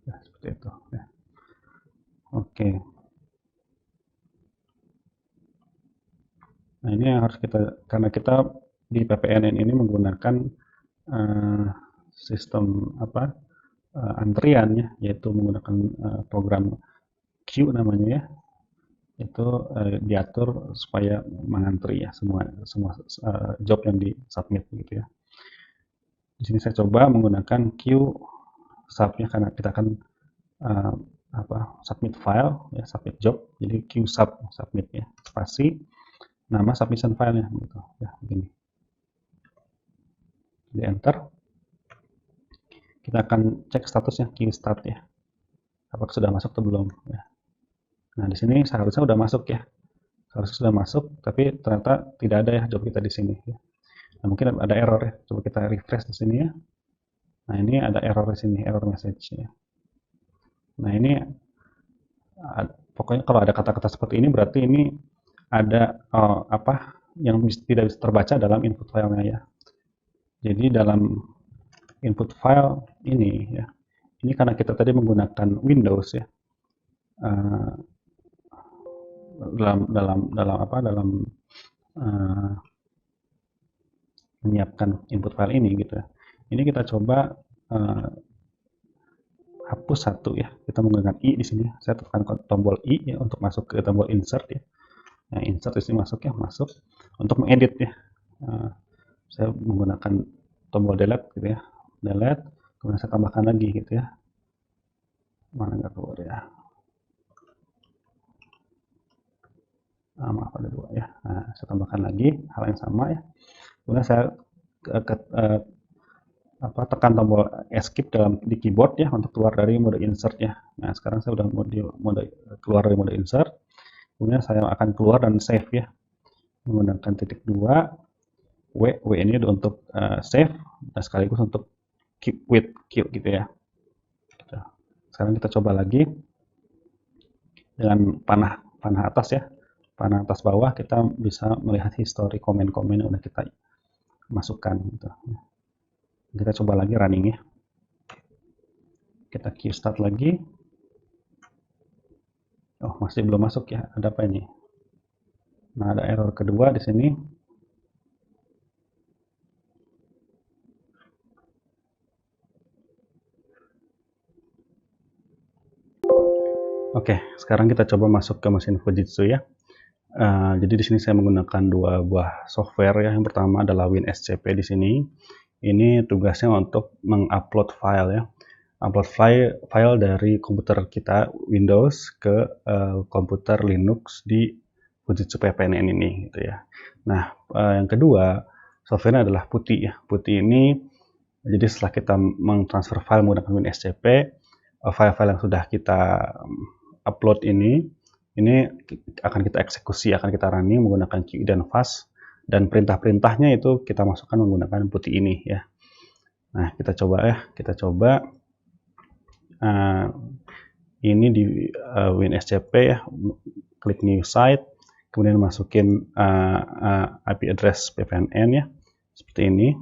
Ya, seperti itu ya. Oke. Nah, ini yang harus kita, karena kita di PPNN ini menggunakan sistem apa antrian ya, yaitu menggunakan program queue namanya ya. Itu diatur supaya mengantri ya semua job yang disubmit gitu ya. Di sini saya coba menggunakan queue subnya, karena kita akan submit file ya, submit job, jadi queue submit ya, spasi nama submission filenya gitu ya, begini. Di enter, kita akan cek statusnya queue start ya, apakah sudah masuk atau belum ya. Nah, di sini seharusnya sudah masuk ya, harusnya sudah masuk, tapi ternyata tidak ada ya job kita di sini ya. Nah, mungkin ada error ya, coba kita refresh di sini ya. Nah, ini ada error di sini, error message ya. Nah, ini pokoknya kalau ada kata-kata seperti ini berarti ini ada apa yang tidak bisa terbaca dalam input filenya ya. Jadi dalam input file ini ya, ini karena kita tadi menggunakan Windows ya, dalam menyiapkan input file ini gitu ya. Ini kita coba hapus satu ya, kita menggunakan i di sini. Saya tekan tombol i ya untuk masuk ke tombol insert ya. Nah, insert di sini masuk ya, masuk untuk mengedit ya. Saya menggunakan tombol delete gitu ya, delete, kemudian saya tambahkan lagi gitu ya. Mana nggak keluar ya. maaf ada 2 ya. Nah, saya tambahkan lagi hal yang sama ya. Kemudian saya tekan tombol escape di keyboard ya untuk keluar dari mode insert ya. Nah, sekarang saya sudah keluar dari mode insert. Kemudian saya akan keluar dan save ya menggunakan titik 2 W ini untuk save dan sekaligus untuk keep with Q gitu ya. Sekarang kita coba lagi dengan panah atas ya, panah atas bawah kita bisa melihat history komen-komen yang udah kita masukkan gitu. Kita coba lagi running ya. Kita Q start lagi. Oh, masih belum masuk ya. Ada apa ini? Nah, ada error kedua di sini. Oke, sekarang kita coba masuk ke mesin Fujitsu ya. Jadi di sini saya menggunakan 2 buah software ya. Yang pertama adalah WinSCP di sini. Ini tugasnya untuk mengupload file ya. Upload file dari komputer kita Windows ke komputer Linux di Fujitsu PPNN ini gitu ya. Nah, yang kedua softwarenya adalah Putih ya. Putih ini jadi setelah kita mentransfer file menggunakan WinSCP, file-file yang sudah kita upload ini akan kita eksekusi, akan kita running menggunakan QI dan fast, dan perintah-perintahnya itu kita masukkan menggunakan Putih ini ya. Nah, kita coba ya, ini di WinSCP ya, klik new site, kemudian masukin IP address PPNN ya, seperti ini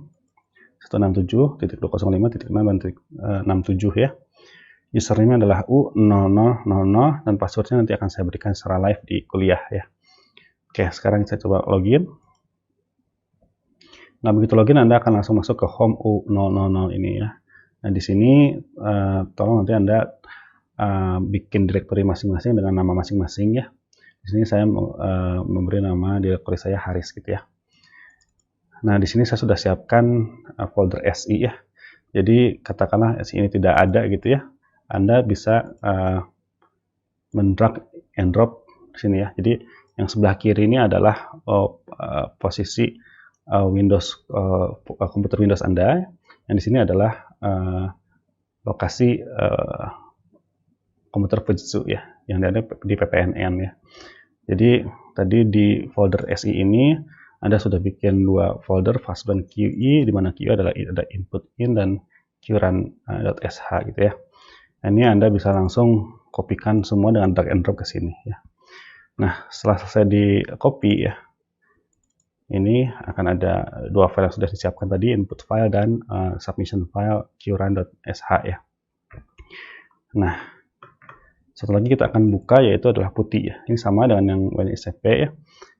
167.205.6.67 ya. Username adalah U0000 dan passwordnya nanti akan saya berikan secara live di kuliah ya. Oke, sekarang saya coba login. Nah, begitu login Anda akan langsung masuk ke home U000 ini ya. Nah, di sini tolong nanti Anda bikin direktori masing-masing dengan nama masing-masing ya. Di sini saya memberi nama direktori saya Haris gitu ya. Nah, di sini saya sudah siapkan folder SI ya. Jadi katakanlah SI ini tidak ada gitu ya. Anda bisa mendrag and drop di sini ya. Jadi yang sebelah kiri ini adalah posisi Windows komputer Windows Anda. Yang di sini adalah lokasi komputer Fujitsu ya, yang ada di PPNN ya. Jadi tadi di folder SI ini Anda sudah bikin 2 folder fastburn QI, di mana QI adalah ada input in dan qrun.sh gitu ya. Nah, ini Anda bisa langsung kopikan semua dengan drag and drop ke sini ya. Nah, setelah selesai di copy ya, ini akan ada 2 file yang sudah disiapkan tadi, input file dan submission file qrun.sh ya. Nah, satu lagi kita akan buka yaitu adalah Putih ya. Ini sama dengan yang WinSCP ya.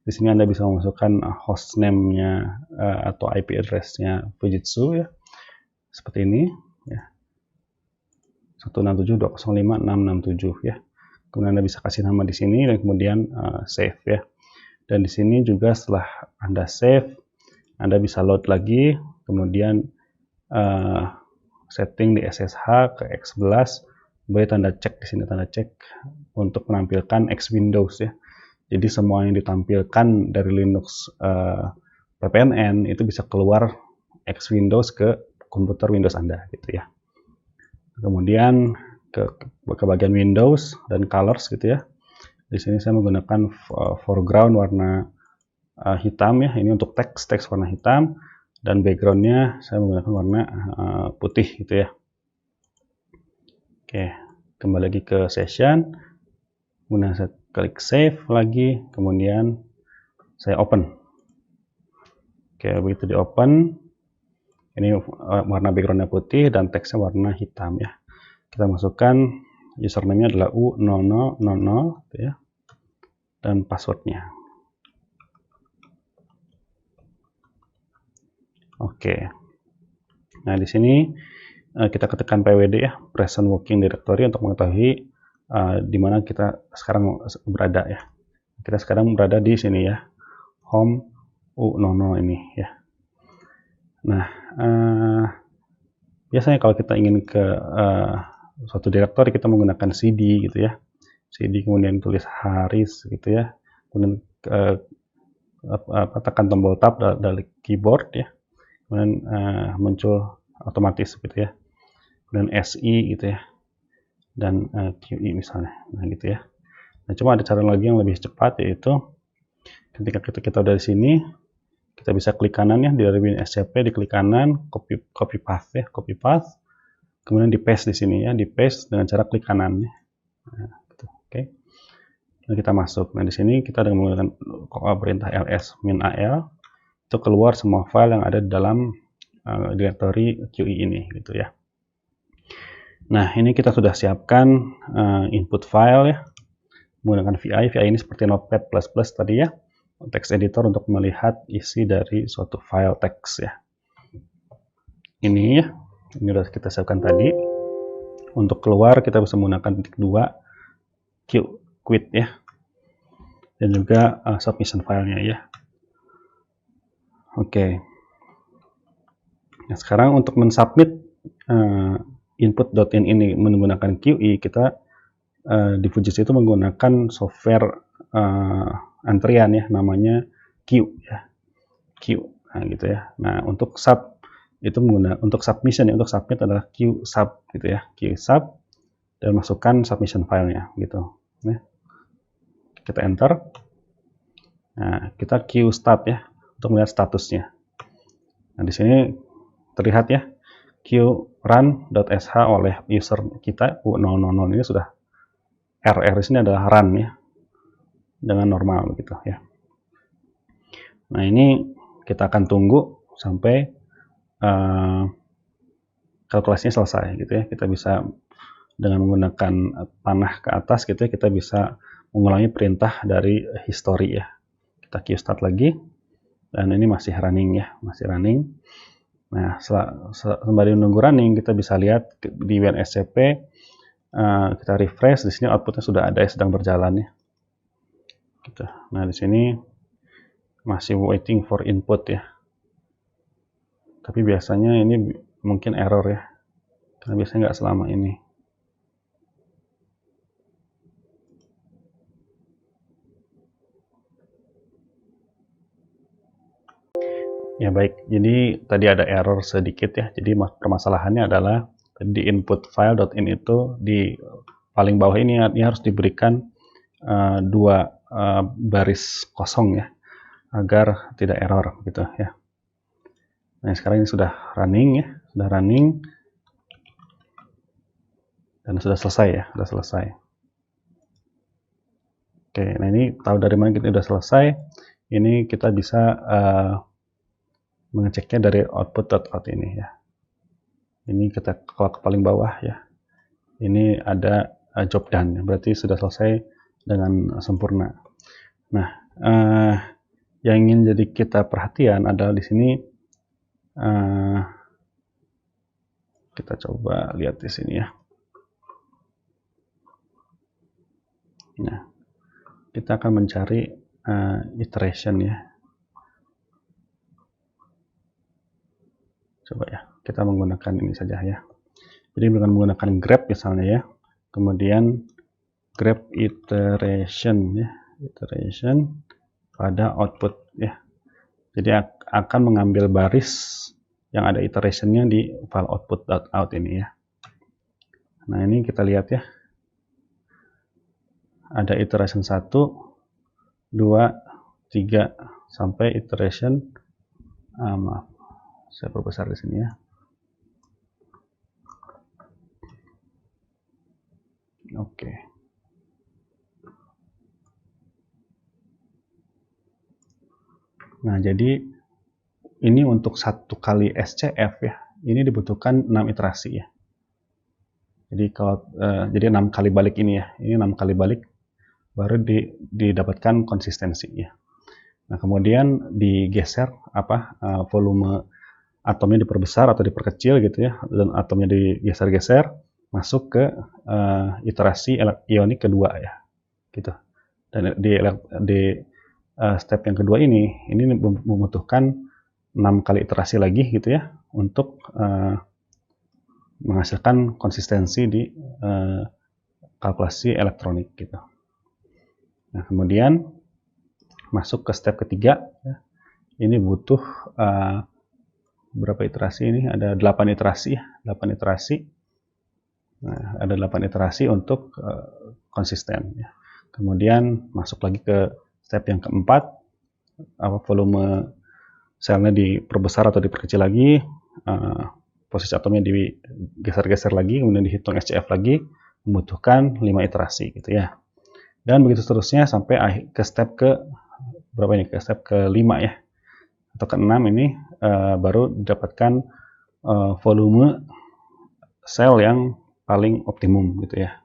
Di sini Anda bisa memasukkan hostname-nya atau IP address-nya Fujitsu ya. Seperti ini ya. 167.205.667 ya. Kemudian Anda bisa kasih nama di sini dan kemudian save ya. Dan di sini juga setelah Anda save, Anda bisa load lagi, kemudian setting di SSH ke X11, beri tanda cek di sini, tanda cek untuk menampilkan X Windows ya. Jadi semua yang ditampilkan dari Linux PPNN itu bisa keluar X Windows ke komputer Windows Anda gitu ya. Kemudian ke bagian Windows dan colors gitu ya. Di sini saya menggunakan foreground warna hitam ya. Ini untuk teks warna hitam, dan backgroundnya saya menggunakan warna putih gitu ya. Oke, kembali lagi ke session. Kemudian saya klik save lagi, kemudian saya open. Oke, begitu di open, ini warna backgroundnya putih dan teksnya warna hitam ya. Kita masukkan username-nya adalah U0000 gitu ya, dan passwordnya. Oke. Nah, di sini kita ketikkan pwd ya, present working directory, untuk mengetahui di mana kita sekarang berada ya. Kita sekarang berada di sini ya, home U00 ini ya. Nah, biasanya kalau kita ingin ke suatu direktori, kita menggunakan cd gitu ya. cd kemudian tulis Haris gitu ya. kemudian tekan tombol tab dari keyboard ya, kemudian muncul otomatis gitu ya, kemudian SI gitu ya, dan QI misalnya, nah gitu ya. Nah, cuma ada cara lagi yang lebih cepat, yaitu ketika kita udah di sini, kita bisa klik kanan ya, dari WinSCP diklik kanan, copy path ya, copy path, kemudian di paste di sini ya, di paste dengan cara klik kanan ya. Nah, gitu. Oke. Nah, kita masuk. Nah, di sini kita dengan menggunakan perintah ls-al itu keluar semua file yang ada di dalam directory QI ini gitu ya. Nah, ini kita sudah siapkan input file ya, menggunakan VI. VI ini seperti Notepad++ tadi ya, text editor untuk melihat isi dari suatu file teks ya. Ini ya, ini sudah kita siapkan tadi. Untuk keluar kita bisa menggunakan titik 2 quit ya, dan juga submission filenya ya. Oke. Nah, sekarang untuk mensubmit input.in ini menggunakan QI, kita di Fujitsu itu menggunakan software antrian ya, namanya Q ya, Q. Nah gitu ya. Nah untuk sub itu untuk submission ya, untuk submit adalah Q sub gitu ya, Q sub, dan masukkan submission filenya gitu. Nah, kita enter. Nah kita Q start ya untuk melihat statusnya. Nah di sini terlihat ya, Q run.sh oleh user kita U000 ini sudah RR di sini adalah run ya, dengan normal gitu ya. Nah ini kita akan tunggu sampai kalkulasinya selesai gitu ya. Kita bisa dengan menggunakan panah ke atas gitu ya, kita bisa mengulangi perintah dari history ya. Kita Q-start lagi, dan ini masih running ya, masih running. Nah sembari menunggu running, kita bisa lihat di WinSCP, kita refresh, di sini outputnya sudah ada yang sedang berjalan ya. Gitu. Nah di sini masih waiting for input ya. Tapi biasanya ini mungkin error ya, karena biasanya nggak selama ini. Ya baik, jadi tadi ada error sedikit ya. Jadi permasalahannya adalah di input file.in itu di paling bawah ini harus diberikan dua baris kosong ya, agar tidak error gitu ya. Nah sekarang ini sudah running ya, sudah running dan sudah selesai ya, sudah selesai. Oke, nah ini tahu dari mana kita sudah selesai? Ini kita bisa mengeceknya dari output.out ini ya. Ini kita kalau ke paling bawah ya, ini ada job done, berarti sudah selesai dengan sempurna. Nah, yang ingin jadi kita perhatian adalah di sini, kita coba lihat di sini ya. Nah, kita akan mencari iteration ya. Coba ya, kita menggunakan ini saja ya. Jadi dengan menggunakan grep misalnya ya, kemudian grep iteration ya, iteration pada output ya. Jadi akan mengambil baris yang ada iterationnya di file output.out ini ya. Nah ini kita lihat ya, ada iteration 1, 2, 3 sampai iteration, maaf, saya perbesar di sini ya. Oke. Nah, jadi ini untuk 1 kali SCF ya, ini dibutuhkan 6 iterasi ya. Jadi kalau jadi 6 kali balik ini ya, ini 6 kali balik baru didapatkan konsistensi ya. Nah, kemudian digeser volume atomnya diperbesar atau diperkecil gitu ya, dan atomnya digeser-geser masuk ke iterasi ionik kedua ya, gitu. Dan di step yang kedua ini membutuhkan 6 kali iterasi lagi gitu ya, untuk menghasilkan konsistensi di kalkulasi elektronik gitu. Nah kemudian masuk ke step ketiga. Ya. Ini butuh berapa iterasi ini? Ada 8 iterasi, 8 iterasi. Nah, ada 8 iterasi untuk konsisten. Ya. Kemudian masuk lagi ke step yang keempat, volume selnya diperbesar atau diperkecil lagi, posisi atomnya digeser-geser lagi, kemudian dihitung SCF lagi, membutuhkan 5 iterasi gitu ya. Dan begitu seterusnya sampai ke step ke berapa ini? Ke step ke-5 ya. Atau ke-6 ini baru didapatkan volume sel yang paling optimum gitu ya.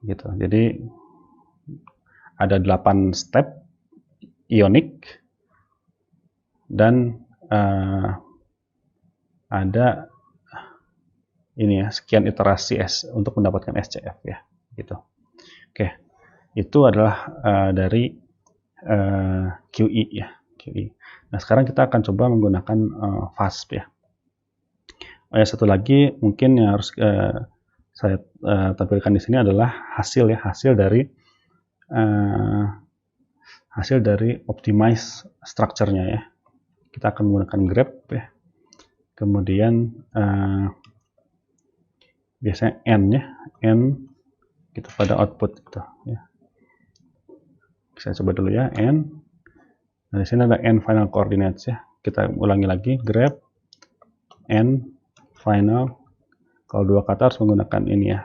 Gitu. Jadi ada 8 step ionik dan ada ini ya, sekian iterasi untuk mendapatkan SCF ya, gitu. Oke, itu adalah dari QE ya, QE. Nah, sekarang kita akan coba menggunakan FASP ya. Oh ya, satu lagi mungkin yang harus saya tampilkan di sini adalah hasil ya, hasil dari optimize structure-nya ya. Kita akan menggunakan grep ya. Kemudian biasanya n ya, n gitu pada output gitu ya. Saya coba dulu ya, n. Nah, di sini ada n final coordinates ya. Kita ulangi lagi, grep n final. Kalau dua kata harus menggunakan ini ya,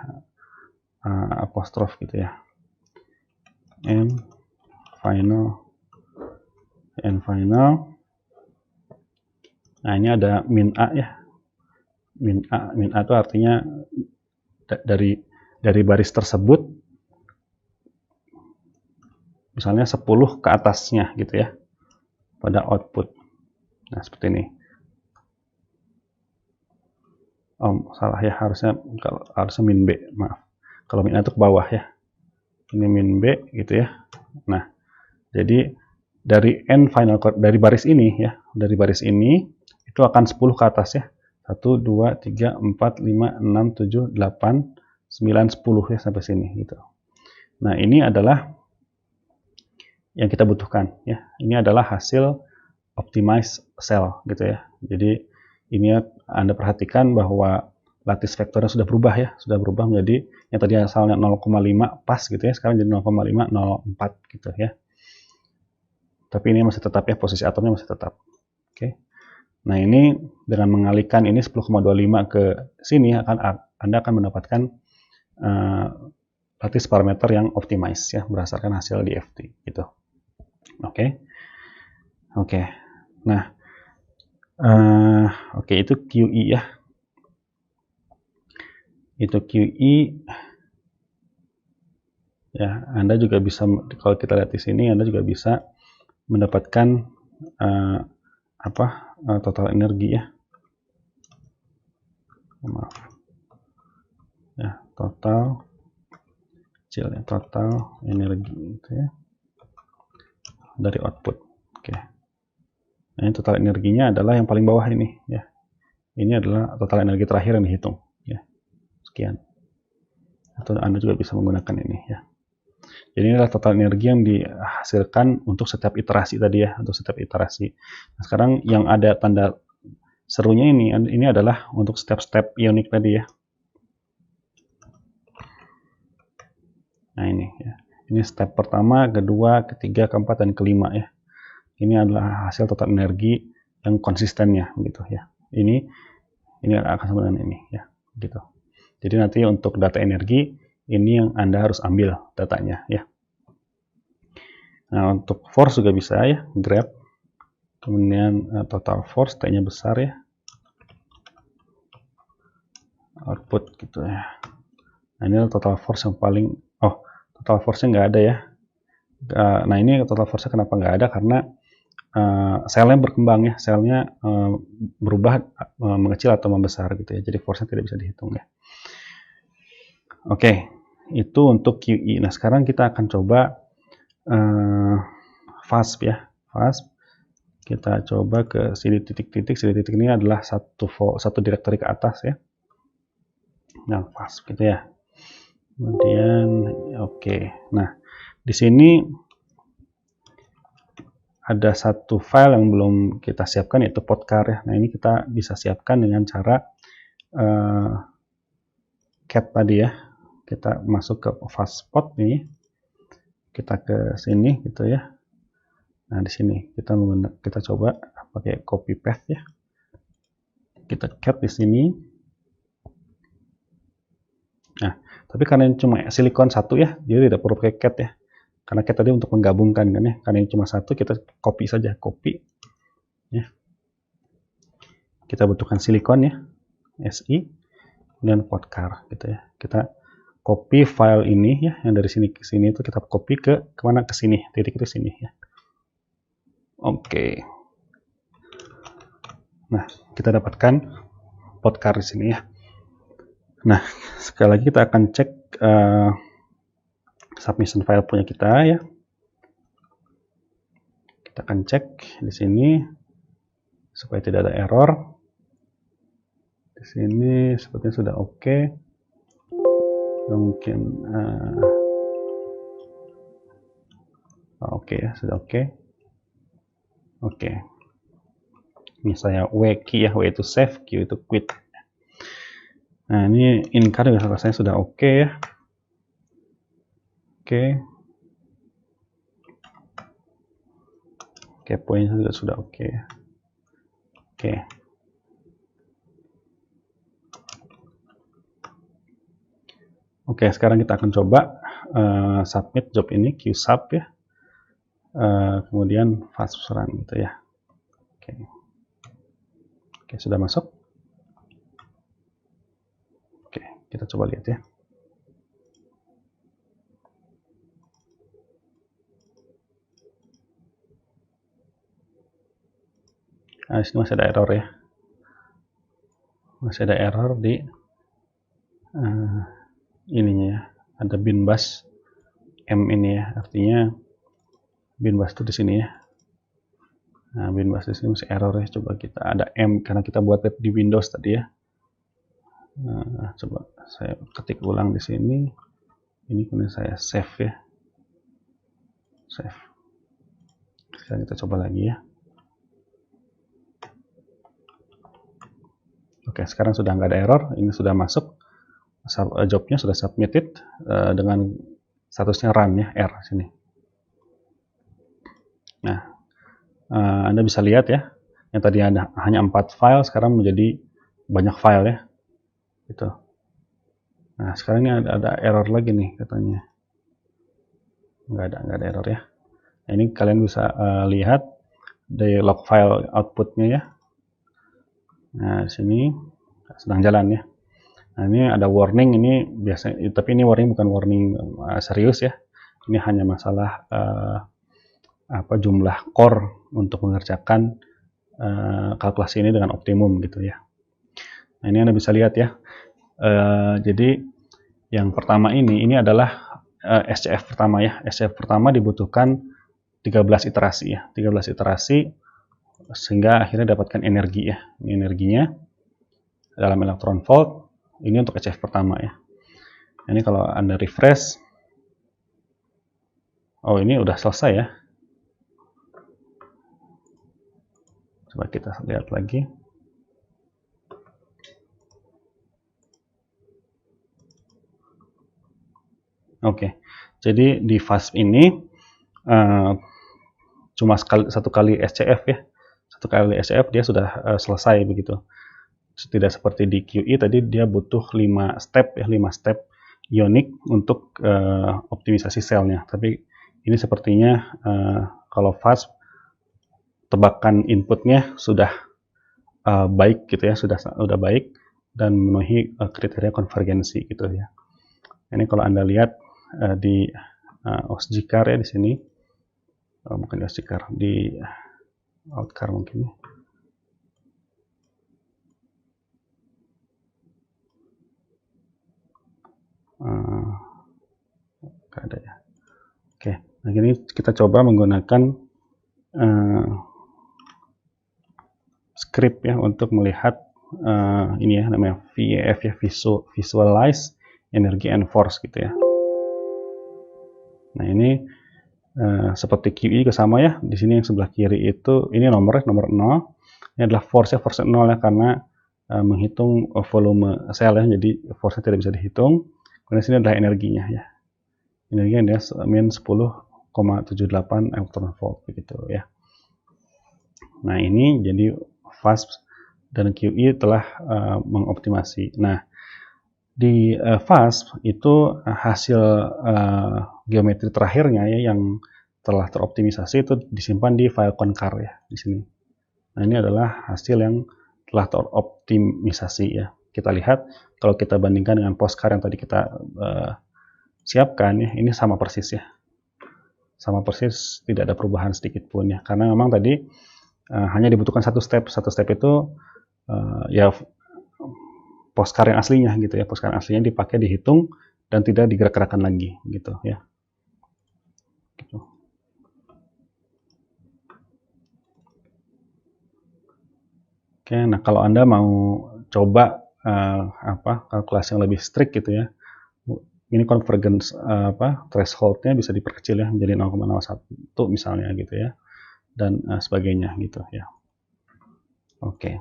apostrof gitu ya. N final. Nah, ini ada min a ya. Min a itu artinya dari baris tersebut misalnya 10 ke atasnya gitu ya pada output. Nah, seperti ini. Salah ya, harusnya min B, maaf. Kalau min A itu ke bawah ya. Ini min B gitu ya. Nah, jadi dari n final dari baris ini ya, dari baris ini itu akan 10 ke atas ya. 1 2 3 4 5 6 7 8 9 10 ya sampai sini gitu. Nah, ini adalah yang kita butuhkan ya. Ini adalah hasil optimize cell gitu ya. Jadi ini Anda perhatikan bahwa lattice vektornya sudah berubah ya, sudah berubah menjadi yang tadi asalnya 0,5 pas gitu ya, sekarang jadi 0,504 gitu ya. Tapi ini masih tetap ya, posisi atomnya masih tetap. Oke. Nah, ini dengan mengalihkan ini 10,25 ke sini Anda akan mendapatkan lattice parameter yang optimize ya, berdasarkan hasil DFT gitu. Oke. Nah, itu QE ya. Itu QE ya. Anda juga bisa, kalau kita lihat di sini, Anda juga bisa mendapatkan total energi ya. Maaf. Ya, total energi gitu ya. Dari output. Oke. Nah, ini total energinya adalah yang paling bawah ini ya. Ini adalah total energi terakhir yang dihitung ya. Sekian. Atau Anda juga bisa menggunakan ini ya. Jadi ini adalah total energi yang dihasilkan untuk setiap iterasi tadi ya, untuk setiap iterasi. Nah, sekarang yang ada tanda serunya ini adalah untuk step-step ionik tadi ya. Nah, ini ya. Ini step pertama, kedua, ketiga, keempat, dan kelima ya. Ini adalah hasil total energi yang konsistennya gitu ya. Ini akan sama dengan ini ya, gitu. Jadi nanti untuk data energi ini yang Anda harus ambil datanya ya. Nah, untuk force juga bisa ya, grab. Kemudian total force, T-nya besar ya. Output gitu ya. Nah, ini total force yang paling, total force-nya nggak ada ya. Nah, ini total force-nya kenapa nggak ada? Karena selnya berkembang ya, selnya berubah mengecil atau membesar gitu ya. Jadi force-nya tidak bisa dihitung ya. Oke, itu untuk QE. Nah, sekarang kita akan coba FASP ya. FASP. Kita coba ke sini titik-titik. Sini titik ini adalah satu direktori ke atas ya. Nah, FASP gitu ya. Kemudian oke. Nah, di sini ada satu file yang belum kita siapkan, yaitu podcast ya. Nah, ini kita bisa siapkan dengan cara cat tadi ya. Kita masuk ke Fastspot nih, kita ke sini gitu ya. Nah, di sini kita coba pakai copy paste ya. Kita cat di sini. Nah, tapi karena ini cuma silikon satu ya, jadi tidak perlu pakai cat ya. Karena cat tadi untuk menggabungkan kan ya. Karena ini cuma satu, kita copy saja, copy ya. Kita butuhkan silikon ya, SI, kemudian podcast gitu ya. Kita copy file ini ya, yang dari sini ke sini itu kita copy ke kemana, ke sini, titik itu sini ya. Oke. Nah, kita dapatkan podcast di sini ya. Nah, sekali lagi kita akan cek submission file punya kita ya. Kita akan cek di sini supaya tidak ada error. Di sini sepertinya sudah oke. Mungkin oke ya, sudah oke. Oke. Misalnya W key ya, W itu save, Q itu quit. Nah, ini in-car juga rasanya sudah oke ya. Oke. Oke, poinnya juga sudah oke ya. Oke. Oke, sekarang kita akan coba submit job ini, qsub ya. Kemudian fast run gitu ya. Oke. Oke, sudah masuk. Oke, kita coba lihat ya. Nah, di sini masih ada error ya. Masih ada error di ininya ya. Ada bin bus M ini ya. Artinya bin bus itu di sini ya. Nah, bin bus di sini masih error ya. Coba kita ada M karena kita buat di Windows tadi ya. Nah, coba saya ketik ulang di sini. Ini kemudian saya save ya. Save. Sekarang kita coba lagi ya. Oke, sekarang sudah nggak ada error. Ini sudah masuk. Jobnya sudah submitted dengan statusnya run ya, R sini. Nah, Anda bisa lihat ya, yang tadi ada hanya 4 file, sekarang menjadi banyak file ya. Gitu. Nah, sekarang ini ada error lagi nih katanya. Nggak ada error ya. Nah, ini kalian bisa lihat dari log file outputnya ya. Nah, di sini sedang jalan ya. Nah, ini ada warning, ini biasanya, tapi ini warning bukan warning serius ya. Ini hanya masalah jumlah core untuk mengerjakan kalkulasi ini dengan optimum gitu ya. Nah, ini Anda bisa lihat ya. Jadi yang pertama ini adalah SCF pertama ya. SCF pertama dibutuhkan 13 iterasi ya. 13 iterasi sehingga akhirnya dapatkan energi ya. Ini energinya dalam elektron volt. Ini untuk SCF pertama ya. Ini kalau Anda refresh, oh ini udah selesai ya. Coba kita lihat lagi. Oke, jadi di fast ini cuma satu kali SCF ya. Satu kali SCF dia sudah selesai begitu. Tidak seperti di QE tadi dia butuh 5 step ya, 5 step ionic untuk optimisasi selnya. Tapi ini sepertinya kalau fast tebakan inputnya sudah baik gitu ya, sudah baik dan memenuhi kriteria konvergensi gitu ya. Ini kalau Anda lihat di OSGCAR ya di sini, bukan di OSGCAR, di OutCAR mungkin ya. Gak ada ya. Oke, nah ini kita coba menggunakan script ya untuk melihat ini ya namanya VEF ya, visualize energy and force gitu ya. Nah ini Seperti QE juga sama ya. Di sini yang sebelah kiri itu ini nomor 0. Ini adalah force 0 ya, karena menghitung volume sel ya, jadi force-nya tidak bisa dihitung. Kemudian sini adalah energinya ya. Energinya adalah min 10,78 elektron volt begitu ya. Nah, ini jadi fast dan QE telah mengoptimasi. Nah, di fast itu hasil geometri terakhirnya ya yang telah teroptimisasi itu disimpan di file concar ya di sini. Nah, ini adalah hasil yang telah teroptimisasi ya. Kita lihat kalau kita bandingkan dengan postcard yang tadi kita siapkan ya, ini sama persis ya. Sama persis, tidak ada perubahan sedikit pun ya. Karena memang tadi hanya dibutuhkan satu step. Satu step itu ya postcard yang aslinya gitu ya. Postcard yang aslinya dipakai, dihitung dan tidak digerak-gerakan lagi gitu ya. Gitu. Oke, nah kalau Anda mau coba kalkulasi yang lebih strict gitu ya, ini convergence thresholdnya bisa diperkecil ya menjadi 0,01 misalnya gitu ya, dan sebagainya gitu ya. Oke.